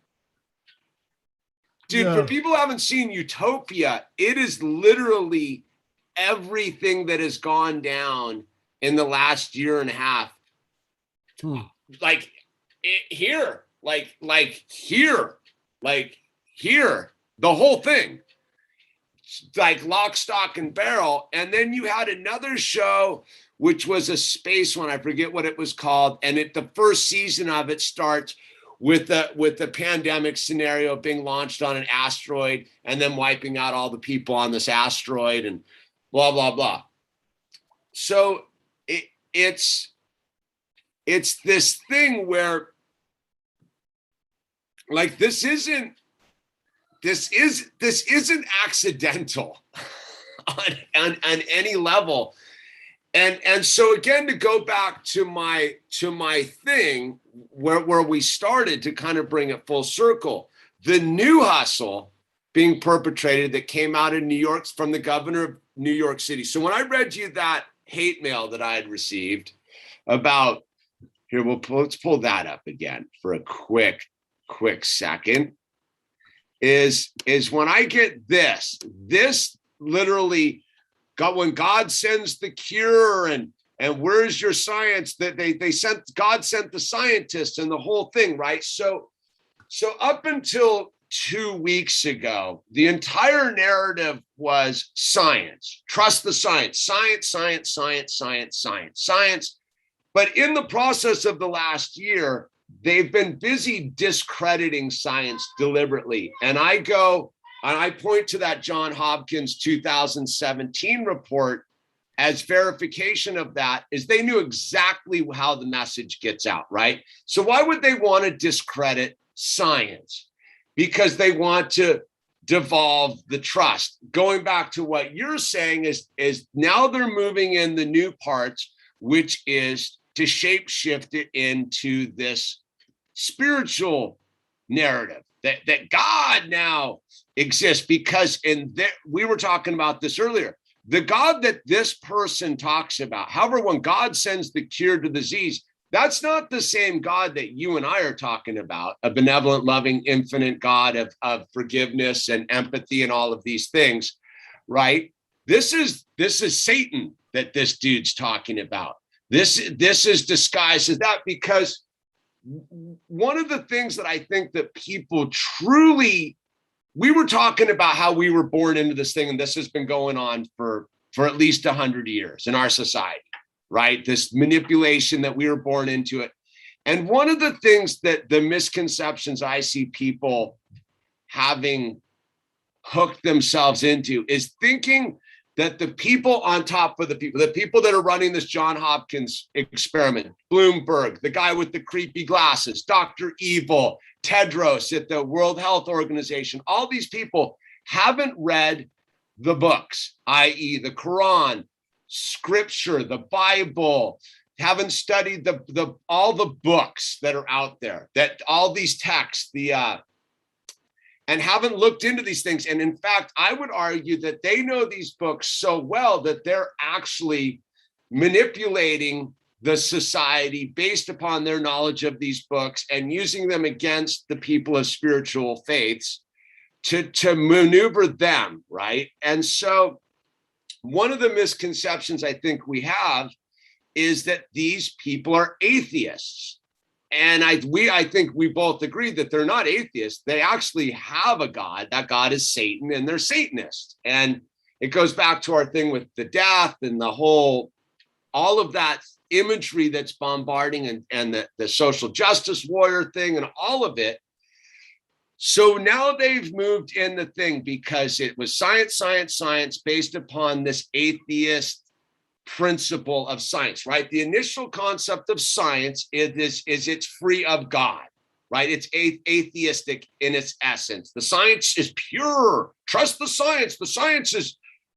Dude, for people who haven't seen Utopia, it is literally everything that has gone down in the last year and a half. Like here, the whole thing. Like lock, stock, and barrel. And then you had another show, which was a space one. I forget what it was called. And the first season of it starts with the pandemic scenario being launched on an asteroid and then wiping out all the people on this asteroid and blah, blah, blah. So it's this thing where like this isn't accidental on any level. And so again, to go back to my thing where we started to kind of bring it full circle, the new hustle being perpetrated that came out in New York from the governor of New York City. So when I read you that hate mail that I had received about here, let's pull that up again for a quick second. Is when I get this literally when God sends the cure and where's your science that God sent the scientists and the whole thing, right? So up until 2 weeks ago, the entire narrative was science, trust the science. But in the process of the last year, they've been busy discrediting science deliberately. And I point to that John Hopkins 2017 report as verification of that, is they knew exactly how the message gets out, right? So why would they want to discredit science? Because they want to devolve the trust. Going back to what you're saying is now they're moving in the new parts, which is to shapeshift it into this spiritual narrative that God now exists, because we were talking about this earlier. The God that this person talks about, however, when God sends the cure to the disease, that's not the same God that you and I are talking about, a benevolent, loving, infinite God of forgiveness and empathy and all of these things, right? This is Satan that this dude's talking about. This is disguised as that, because one of the things that I think that people truly, we were talking about how we were born into this thing, and this has been going on for at least 100 years in our society, right? This manipulation that we were born into it. And one of the things that the misconceptions I see people having hooked themselves into is thinking that the people on top of the people that are running this John Hopkins experiment, Bloomberg, the guy with the creepy glasses, Dr. Evil, Tedros at the World Health Organization, all these people haven't read the books, i.e. the Quran, scripture, the Bible, haven't studied the all the books that are out there, that all these texts, and haven't looked into these things. And in fact, I would argue that they know these books so well that they're actually manipulating the society based upon their knowledge of these books and using them against the people of spiritual faiths to maneuver them, right? And so one of the misconceptions I think we have is that these people are atheists. And I think we both agree that they're not atheists. They actually have a God. That God is Satan, and they're Satanists. And it goes back to our thing with the death and all of that imagery that's bombarding and the social justice warrior thing and all of it. So now they've moved in the thing because it was science based upon this atheist principle of science, right? The initial concept of science is it's free of God, right? It's atheistic in its essence. The science is pure. Trust the science. The science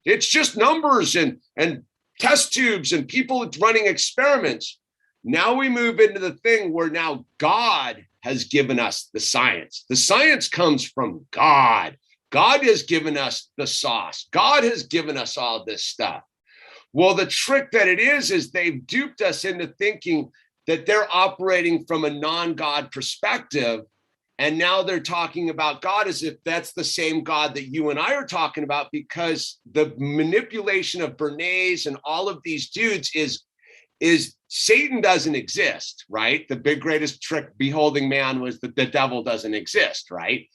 it's just numbers and test tubes and people running experiments. Now we move into the thing where now God has given us the science. The science comes from God. God has given us the sauce. God has given us all this stuff. Well, the trick that it is they've duped us into thinking that they're operating from a non-God perspective. And now they're talking about God as if that's the same God that you and I are talking about, because the manipulation of Bernays and all of these dudes is Satan doesn't exist, right? The big greatest trick beholding man was that the devil doesn't exist, right?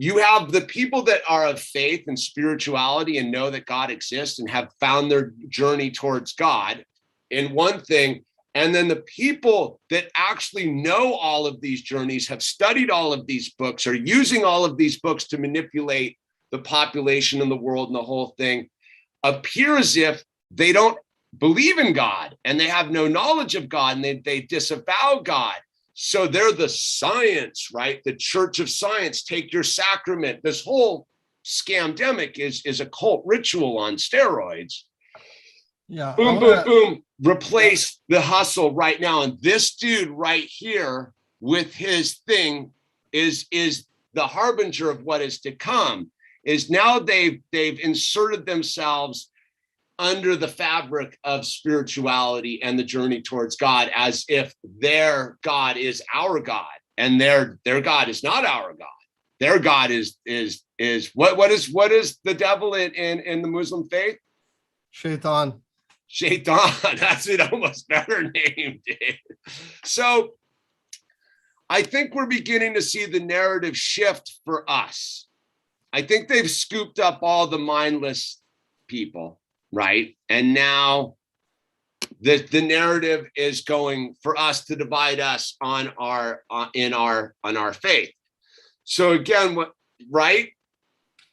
You have the people that are of faith and spirituality and know that God exists and have found their journey towards God in one thing. And then the people that actually know all of these journeys, have studied all of these books, are using all of these books to manipulate the population and the world and the whole thing, appear as if they don't believe in God and they have no knowledge of God and they disavow God. So they're the science, right? The church of science, take your sacrament. This whole scamdemic is a cult ritual on steroids. Yeah. Boom, boom, boom. Replace the hustle right now. And this dude right here with his thing is the harbinger of what is to come. Is now they've inserted themselves under the fabric of spirituality and the journey towards God, as if their God is our God, and their God is not our God. Their God is what is the devil in the Muslim faith? Shaitan. That's it, almost better named. So I think we're beginning to see the narrative shift for us. I think they've scooped up all the mindless people, right? And now the narrative is going for us to divide us on our faith. So again, what, right?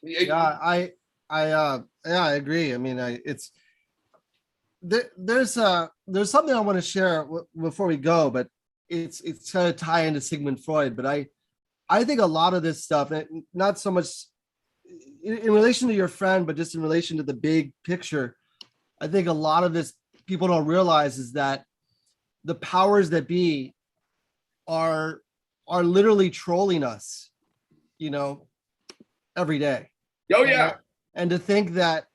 Yeah, I agree. I mean, there's something I want to share before we go, but it's kind of tie into Sigmund Freud. But I think a lot of this stuff, not so much in relation to your friend, but just in relation to the big picture, I think a lot of this people don't realize is that the powers that be are literally trolling us, every day. Oh yeah. And to think that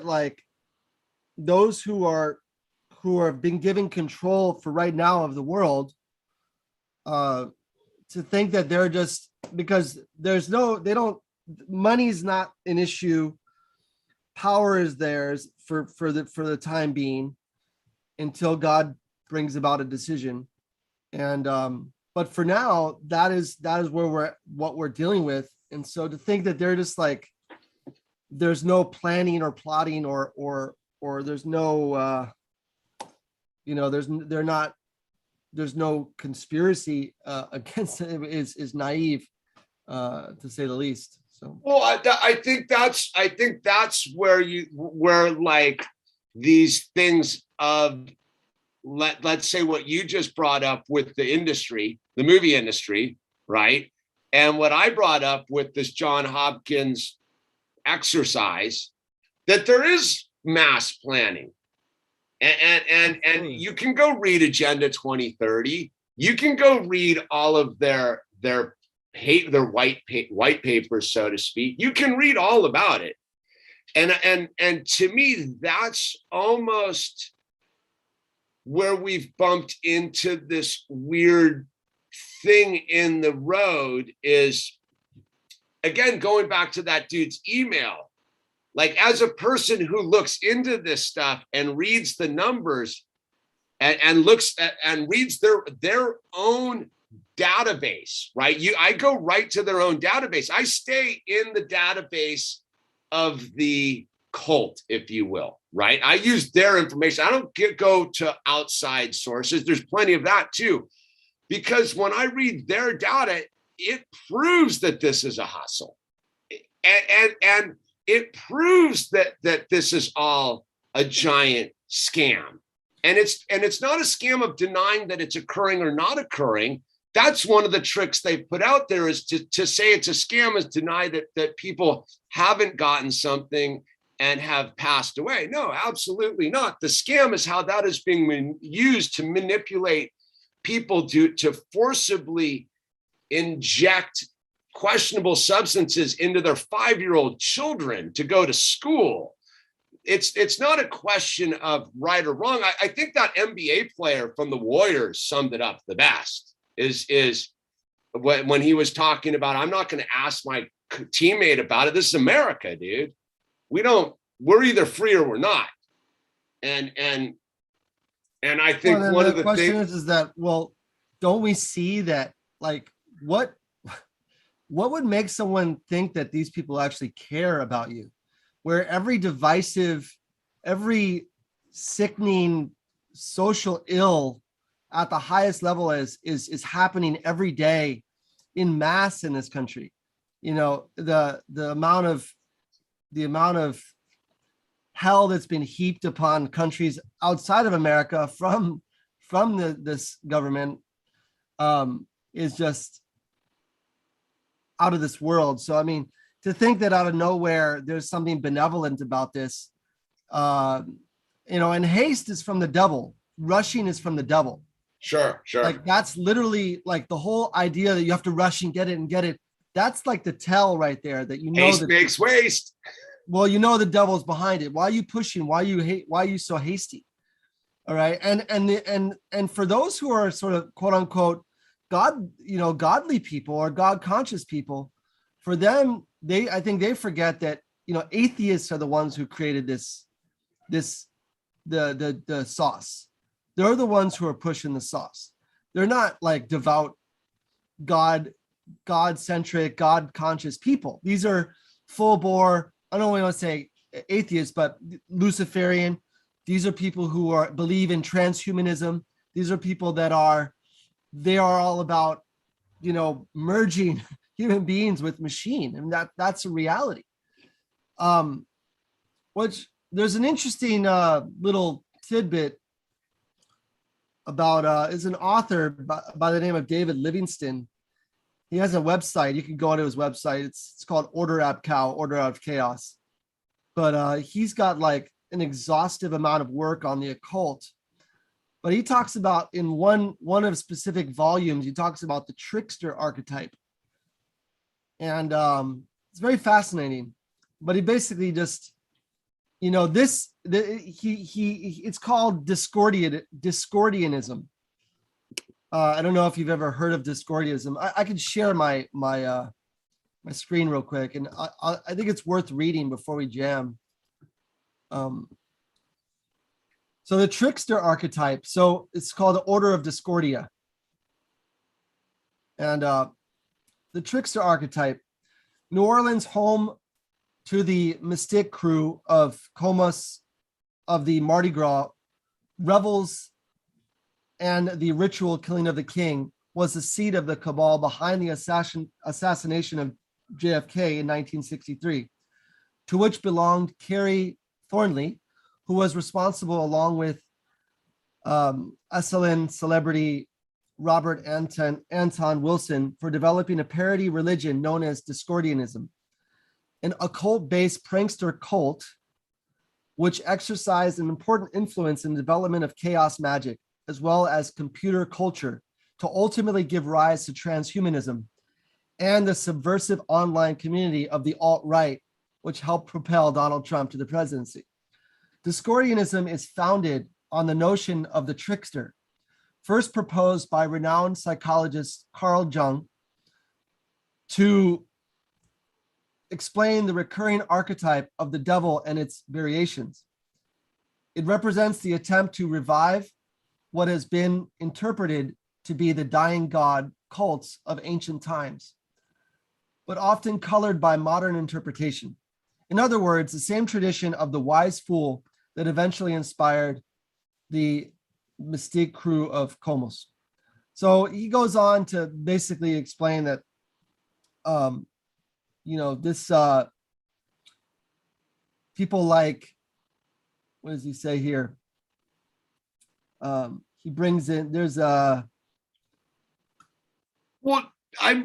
like those who are being given control for right now of the world, to think that they're just, because money's not an issue, power is theirs for the time being until God brings about a decision. And but for now, that is what we're dealing with. And so to think that they're just like, there's no planning or plotting or there's no there's no conspiracy against it is naive, to say the least. So well, I think that's where like these things of let's say what you just brought up with the industry, the movie industry, right? And what I brought up with this John Hopkins exercise, that there is mass planning. And you can go read Agenda 2030. You can go read all of their white papers, so to speak. You can read all about it. And to me, that's almost where we've bumped into this weird thing in the road is, again, going back to that dude's email. Like, as a person who looks into this stuff and reads the numbers and looks at and reads their own database, right? I go right to their own database. I stay in the database of the cult, if you will, right? I use their information. I don't go to outside sources. There's plenty of that too, because when I read their data, it proves that this is a hustle, and it proves that this is all a giant scam. And it's not a scam of denying that it's occurring or not occurring. That's one of the tricks they put out there, is to say it's a scam is deny that people haven't gotten something and have passed away. No, absolutely not. The scam is how that is being used to manipulate people to forcibly inject questionable substances into their 5-year-old children to go to school. It's not a question of right or wrong. I think that NBA player from the Warriors summed it up the best, is when he was talking about, I'm not going to ask my teammate about it. This is America, dude. We're either free or we're not. And I think one of the question things is that, well, don't we see that, like, what would make someone think that these people actually care about you? Where every divisive, every sickening social ill at the highest level is happening every day in mass in this country. You know, the amount of hell that's been heaped upon countries outside of America from this government is just out of this world. So, I mean, to think that out of nowhere, there's something benevolent about this, and haste is from the devil. Rushing is from the devil. Sure. Like, that's literally like the whole idea that you have to rush and get it. That's like the tell right there that you know haste that makes waste. Well, you know the devil's behind it. Why are you pushing? Why are you so hasty? All right. And for those who are sort of quote unquote godly people or God conscious people, for them, I think they forget that, atheists are the ones who created the sauce. They're the ones who are pushing the sauce. They're not like devout, God-centric, God-conscious people. These are full bore, I don't want to say atheists, but Luciferian. These are people who believe in transhumanism. These are people they are all about, merging human beings with machine. And that's a reality. Which there's an interesting little tidbit about is an author by the name of David Livingston. He has a website. You can go onto his website. It's called Order Out of Chaos. But he's got like an exhaustive amount of work on the occult. But he talks about in one of specific volumes, he talks about the trickster archetype. And it's very fascinating. But he basically just, it's called Discordianism. I don't know if you've ever heard of Discordianism. I can share my screen real quick, and I think it's worth reading before we jam. So the trickster archetype. So it's called the Order of Discordia, and the trickster archetype. New Orleans, home to the mystic crew of Comas of the Mardi Gras revels and the ritual killing of the king, was the seat of the cabal behind the assassination of JFK in 1963, to which belonged Kerry Thornley, who was responsible along with SLN celebrity Robert Anton Wilson for developing a parody religion known as Discordianism, an occult-based prankster cult which exercised an important influence in the development of chaos magic, as well as computer culture, to ultimately give rise to transhumanism and the subversive online community of the alt-right, which helped propel Donald Trump to the presidency. Discordianism is founded on the notion of the trickster, first proposed by renowned psychologist Carl Jung to explain the recurring archetype of the devil and its variations. It represents the attempt to revive what has been interpreted to be the dying god cults of ancient times, but often colored by modern interpretation. In other words, the same tradition of the wise fool that eventually inspired the Mystique crew of Comos. So he goes on to basically explain that, this people like, what does he say here? He brings in, there's a. I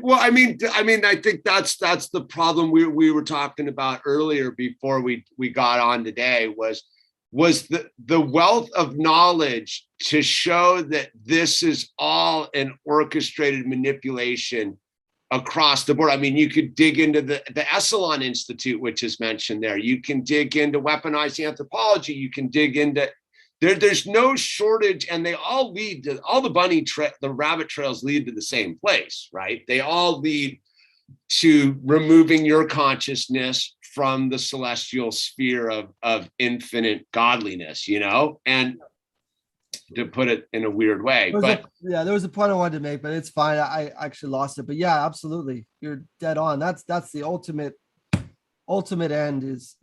think that's the problem we were talking about earlier before we got on today was the wealth of knowledge to show that this is all an orchestrated manipulation across the board. I mean, you could dig into the Esalen Institute, which is mentioned there. You can dig into weaponized anthropology. You can dig into there's no shortage, and they all lead to all the rabbit trails lead to the same place, right? They all lead to removing your consciousness from the celestial sphere of infinite godliness, and to put it in a weird way. There was a point I wanted to make, but it's fine. I actually lost it. But yeah, absolutely. You're dead on. That's the ultimate end is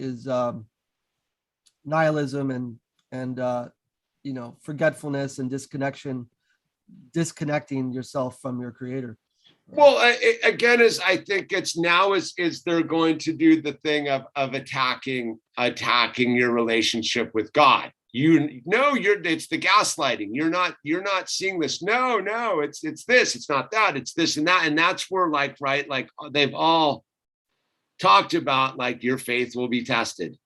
nihilism and forgetfulness and disconnecting yourself from your creator. Well, I think it's now is they're going to do the thing of attacking your relationship with God. It's the gaslighting. You're not seeing this. No, it's this, it's not that, it's this and that. And that's where they've all talked about, like, your faith will be tested,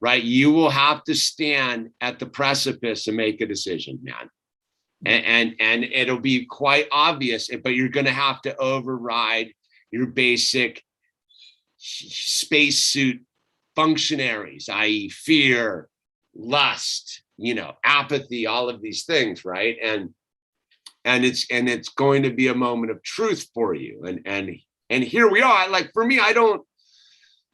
right? You will have to stand at the precipice and make a decision, man. And it'll be quite obvious, but you're going to have to override your basic spacesuit functionaries, i.e. fear, lust, apathy, all of these things, right? And it's going to be a moment of truth for you. And here we are. Like, for me, I don't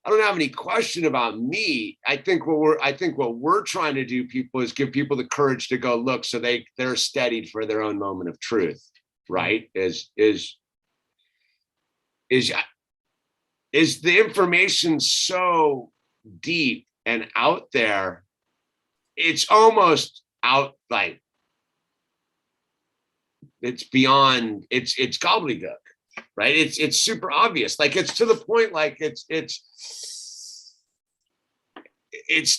have any question about me. I think what we're trying to do, people, is give people the courage to go look, so they're steadied for their own moment of truth, right? Is the information so deep and out there? It's almost out, like, it's beyond, it's gobbledygook, right? It's super obvious. Like, it's to the point, like, it's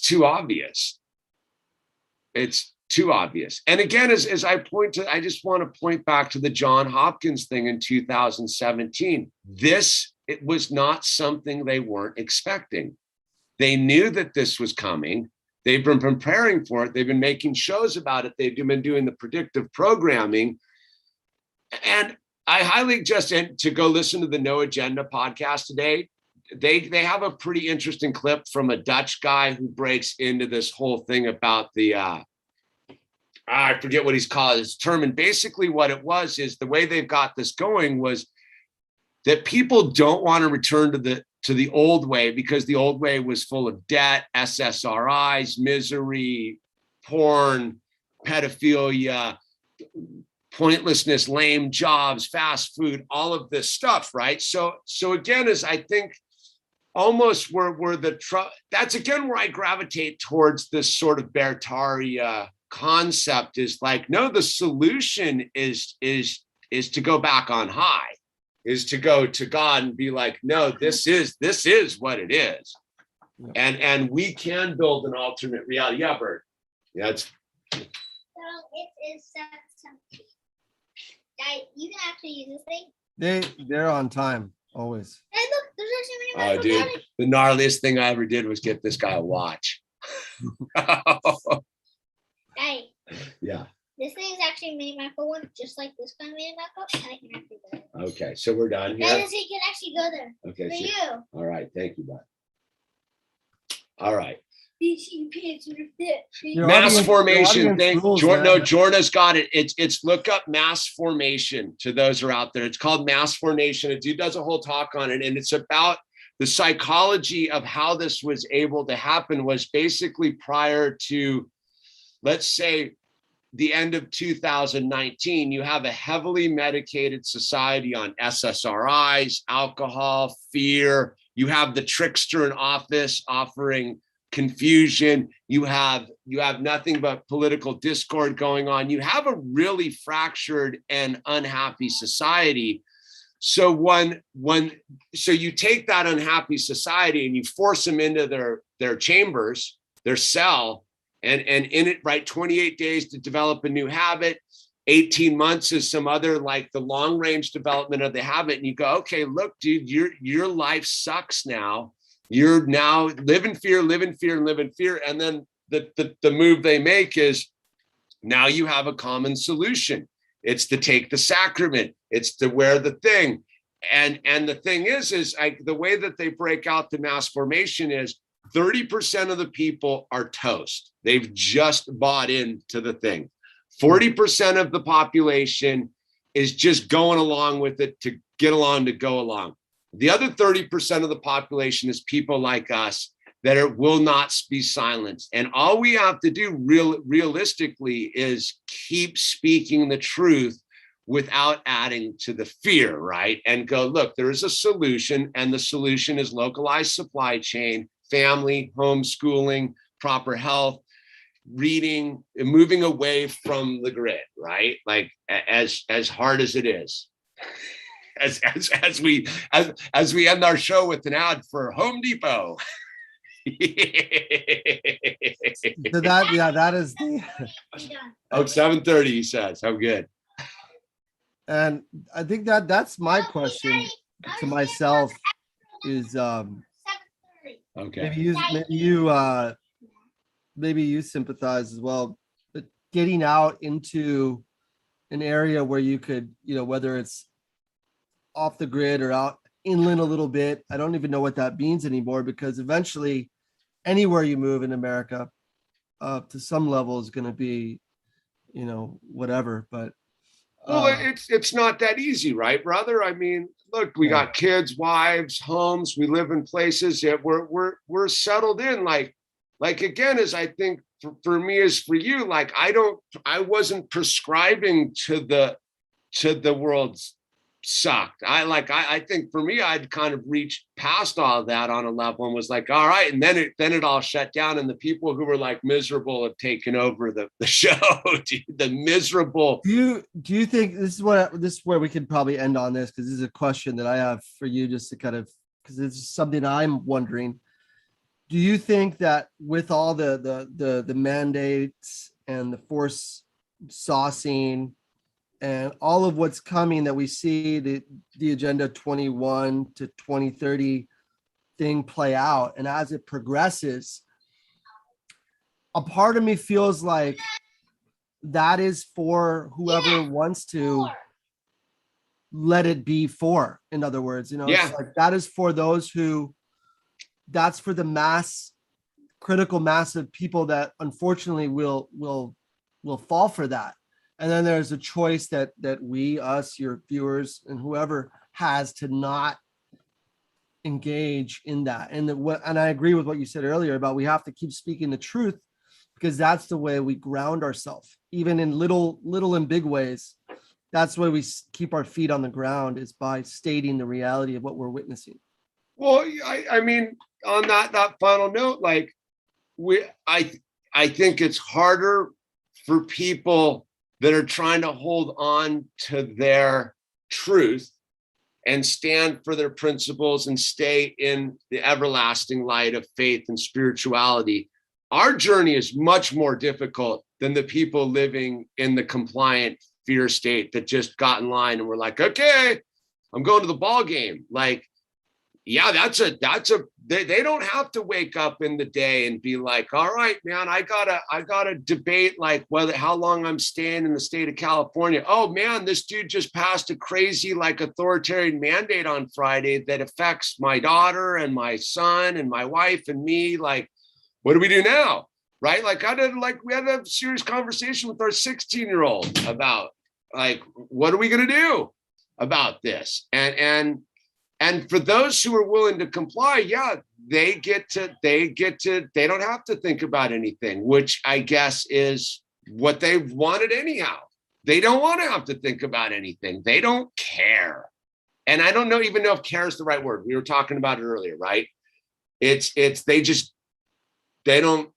too obvious. It's too obvious. And again, as I just want to point back to the John Hopkins thing in 2017. It was not something they weren't expecting. They knew that this was coming. They've been preparing for it. They've been making shows about it. They've been doing the predictive programming. And I highly suggest to go listen to the No Agenda podcast today. They have a pretty interesting clip from a Dutch guy who breaks into this whole thing about the I forget what he's called, his term. And basically what it was is, the way they've got this going was that people don't want to return to the old way, because the old way was full of debt, SSRIs, misery, porn, pedophilia, pointlessness, lame jobs, fast food, all of this stuff, right? So again, is I think almost where that's again where I gravitate towards this sort of Bertaria concept, is like, no, the solution is to go back on high, is to go to God and be like, no, this is what it is. And we can build an alternate reality. Yeah, Bert. Yeah, So it is 7:17. You can actually use this thing. They're on time always. Hey, look, there's actually many Oh, dude, the gnarliest thing I ever did was get this guy a watch. Hey, Yeah. this thing is actually a mini macro one, just like this kind of mini macro, and I can actually go there. Okay, so we're done Yeah, here. this thing can actually go there. Okay, For so, you. all right, thank you, bud. All right. BC pants with a fit. Your Mass audience- formation. your audience Thank rules, Jordan. man. No, Jordan's got it. It's look up mass formation to those who are out there. It's called mass formation. A dude does a whole talk on it, and it's about the psychology of how this was able to happen. Was basically prior to, let's say, the end of 2019, you have a heavily medicated society on SSRIs, alcohol, fear. You have the trickster in office offering confusion. You have nothing but political discord going on. You have a really fractured and unhappy society. So so you take that unhappy society and you force them into their chambers, their cell, and in it, right, 28 days to develop a new habit. 18 months is some other, like the long range development of the habit. And you go, okay, look, dude, your life sucks now. You're now live in fear. And then the move they make is now you have a common solution. It's to take the sacrament. It's to wear the thing. And the thing is the way that they break out the mass formation is 30% of the people are toast. They've just bought into the thing. 40% of the population is just going along with it to get along, to go along. The other 30% of the population is people like us that will not be silenced. And all we have to do realistically is keep speaking the truth without adding to the fear, right? And go, look, there is a solution, and the solution is localized supply chain, family, homeschooling, proper health, reading, and moving away from the grid, right? Like as hard as it is. As we end our show with an ad for Home Depot. So that is the. Oh, 7:30, he says. How good. And I think that's my question to myself is Okay. maybe you sympathize as well, but getting out into an area where you could, whether it's off the grid or out inland a little bit. I don't even know what that means anymore, because eventually anywhere you move in America to some level is going to be, whatever, but well, it's not that easy, right, brother? I mean, look, we got kids, wives, homes. We live in places that we're settled in. Like again, as I think for me as for you, like I wasn't prescribing to the world's sucked. I think for me, I'd kind of reached past all of that on a level and was like, all right. And then it all shut down. And the people who were like miserable have taken over the show. Dude, the miserable. Do you think this is where we could probably end on this? Cause this is a question that I have for you, just to kind of, cause it's something I'm wondering. Do you think that with all the mandates and the force saucing and all of what's coming, that we see the Agenda 21 to 2030 thing play out, and as it progresses, a part of me feels like that is for whoever wants to let it be for, in other words, it's like that is for those who, that's for the critical mass of people that unfortunately will fall for that. And then there's a choice that we, us, your viewers, and whoever has to not engage in that. And I agree with what you said earlier about we have to keep speaking the truth, because that's the way we ground ourselves, even in little and big ways. That's the way we keep our feet on the ground, is by stating the reality of what we're witnessing. Well, I mean, on that final note, like I think it's harder for people that are trying to hold on to their truth and stand for their principles and stay in the everlasting light of faith and spirituality. Our journey is much more difficult than the people living in the compliant fear state that just got in line and were like, okay, I'm going to the ball game. Like, yeah, that's they don't have to wake up in the day and be like, all right, man, I gotta debate like whether how long I'm staying in the state of California. Oh man, this dude just passed a crazy like authoritarian mandate on Friday that affects my daughter and my son and my wife and me. Like, what do we do now? Right? Like we had a serious conversation with our 16-year-old about like, what are we gonna do about this? And for those who are willing to comply, yeah, they don't have to think about anything, which I guess is what they wanted anyhow. They don't want to have to think about anything. They don't care. And I don't even know if care is the right word. We were talking about it earlier, right? They don't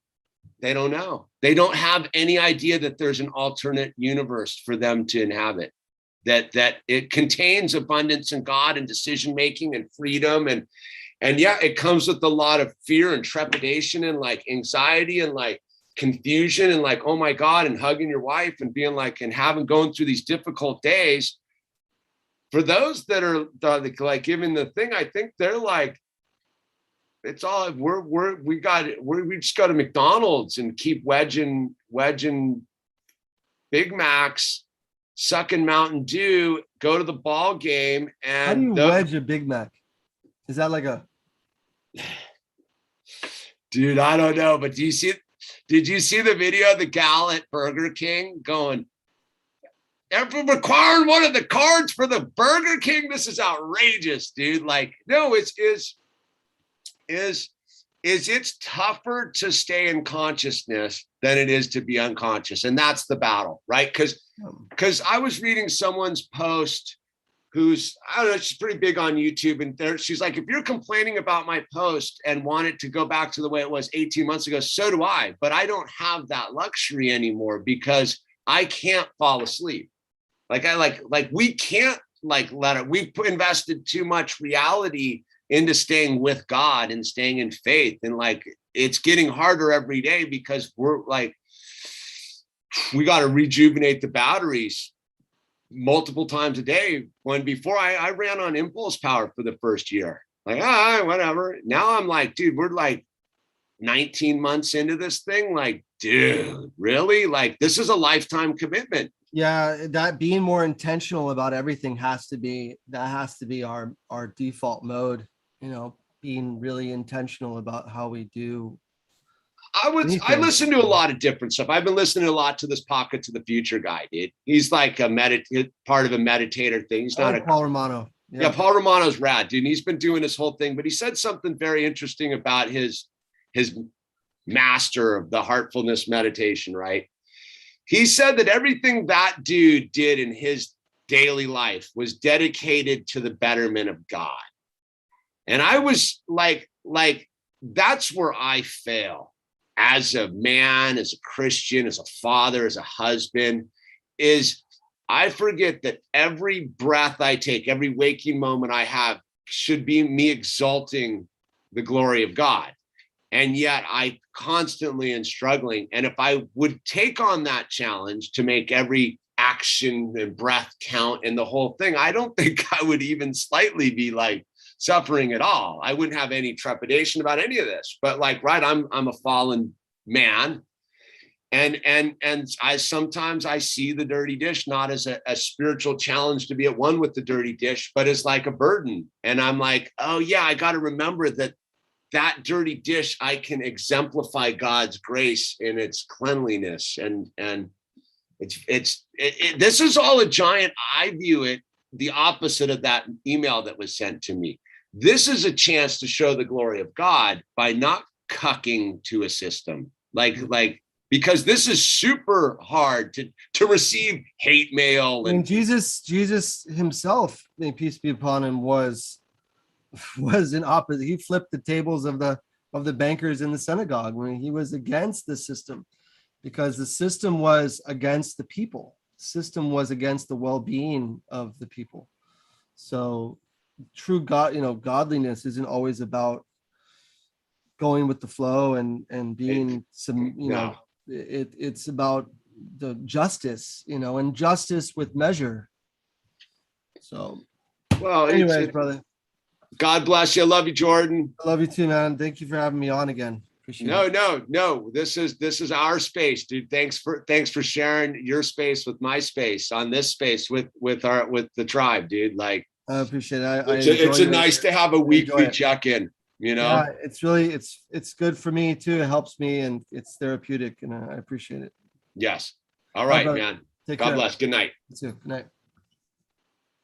know. They don't have any idea that there's an alternate universe for them to inhabit. That it contains abundance in God and decision making and freedom and yeah, it comes with a lot of fear and trepidation and like anxiety and like confusion and like, oh my God, and hugging your wife and being like and going through these difficult days. For those that are like giving the thing, I think they're like, it's all we just go to McDonald's and keep wedging Big Macs, sucking Mountain Dew, go to the ball game. And how do you wedge a Big Mac? Is that like a dude? I don't know, but did you see the video of the gal at Burger King going, they're requiring one of the cards for the Burger King? This is outrageous, dude. Like, no, it's tougher to stay in consciousness than it is to be unconscious. And that's the battle, right? Because I was reading someone's post who's, I don't know, she's pretty big on YouTube. And she's like, if you're complaining about my post and want it to go back to the way it was 18 months ago, so do I. But I don't have that luxury anymore because I can't fall asleep. We can't like let it, we've invested too much reality into staying with God and staying in faith. And like, it's getting harder every day because we're like, we got to rejuvenate the batteries multiple times a day. When before I ran on impulse power for the first year, like, whatever. Now I'm like, dude, we're like 19 months into this thing. Like, dude, really? Like, this is a lifetime commitment. Yeah, that being more intentional about everything has to be our default mode, you know, being really intentional about how we do. I listen to a lot of different stuff. I've been listening a lot to this Pocket to the Future guy, dude. He's like part of a meditator thing. He's not Paul Romano. Yeah, Paul Romano's rad, dude. And he's been doing this whole thing, but he said something very interesting about his master of the heartfulness meditation, right? He said that everything that dude did in his daily life was dedicated to the betterment of God. And I was like, that's where I fail as a man, as a Christian, as a father, as a husband, is I forget that every breath I take, every waking moment I have should be me exalting the glory of God. And yet I constantly am struggling. And if I would take on that challenge to make every action and breath count and the whole thing, I don't think I would even slightly be like suffering at all. I wouldn't have any trepidation about any of this. But like, right, I'm a fallen man. And I sometimes I see the dirty dish not as a spiritual challenge to be at one with the dirty dish, but as like a burden. And I'm like, oh yeah, I got to remember that dirty dish, I can exemplify God's grace in its cleanliness. And this is all a giant, I view it the opposite of that email that was sent to me. This is a chance to show the glory of God by not cucking to a system. Because this is super hard to receive hate mail. And Jesus himself, may peace be upon him, was an opposite. He flipped the tables of the bankers in the synagogue when he was against the system, because the system was against the people. The system was against the well-being of the people. So true godliness isn't always about going with the flow and being it's about the justice, and justice with measure. So well, anyways, brother. God bless you. I love you, Jordan. I love you too, man. Thank you for having me on again. Appreciate it. No. This is our space, dude. Thanks for sharing your space with my space on this space with the tribe, dude. Like, I appreciate it. it's nice to have a weekly check-in, you know? Yeah, it's really, it's good for me too. It helps me and it's therapeutic and I appreciate it. Yes. All right, man. Take God care. bless. Good night. You too. Good night.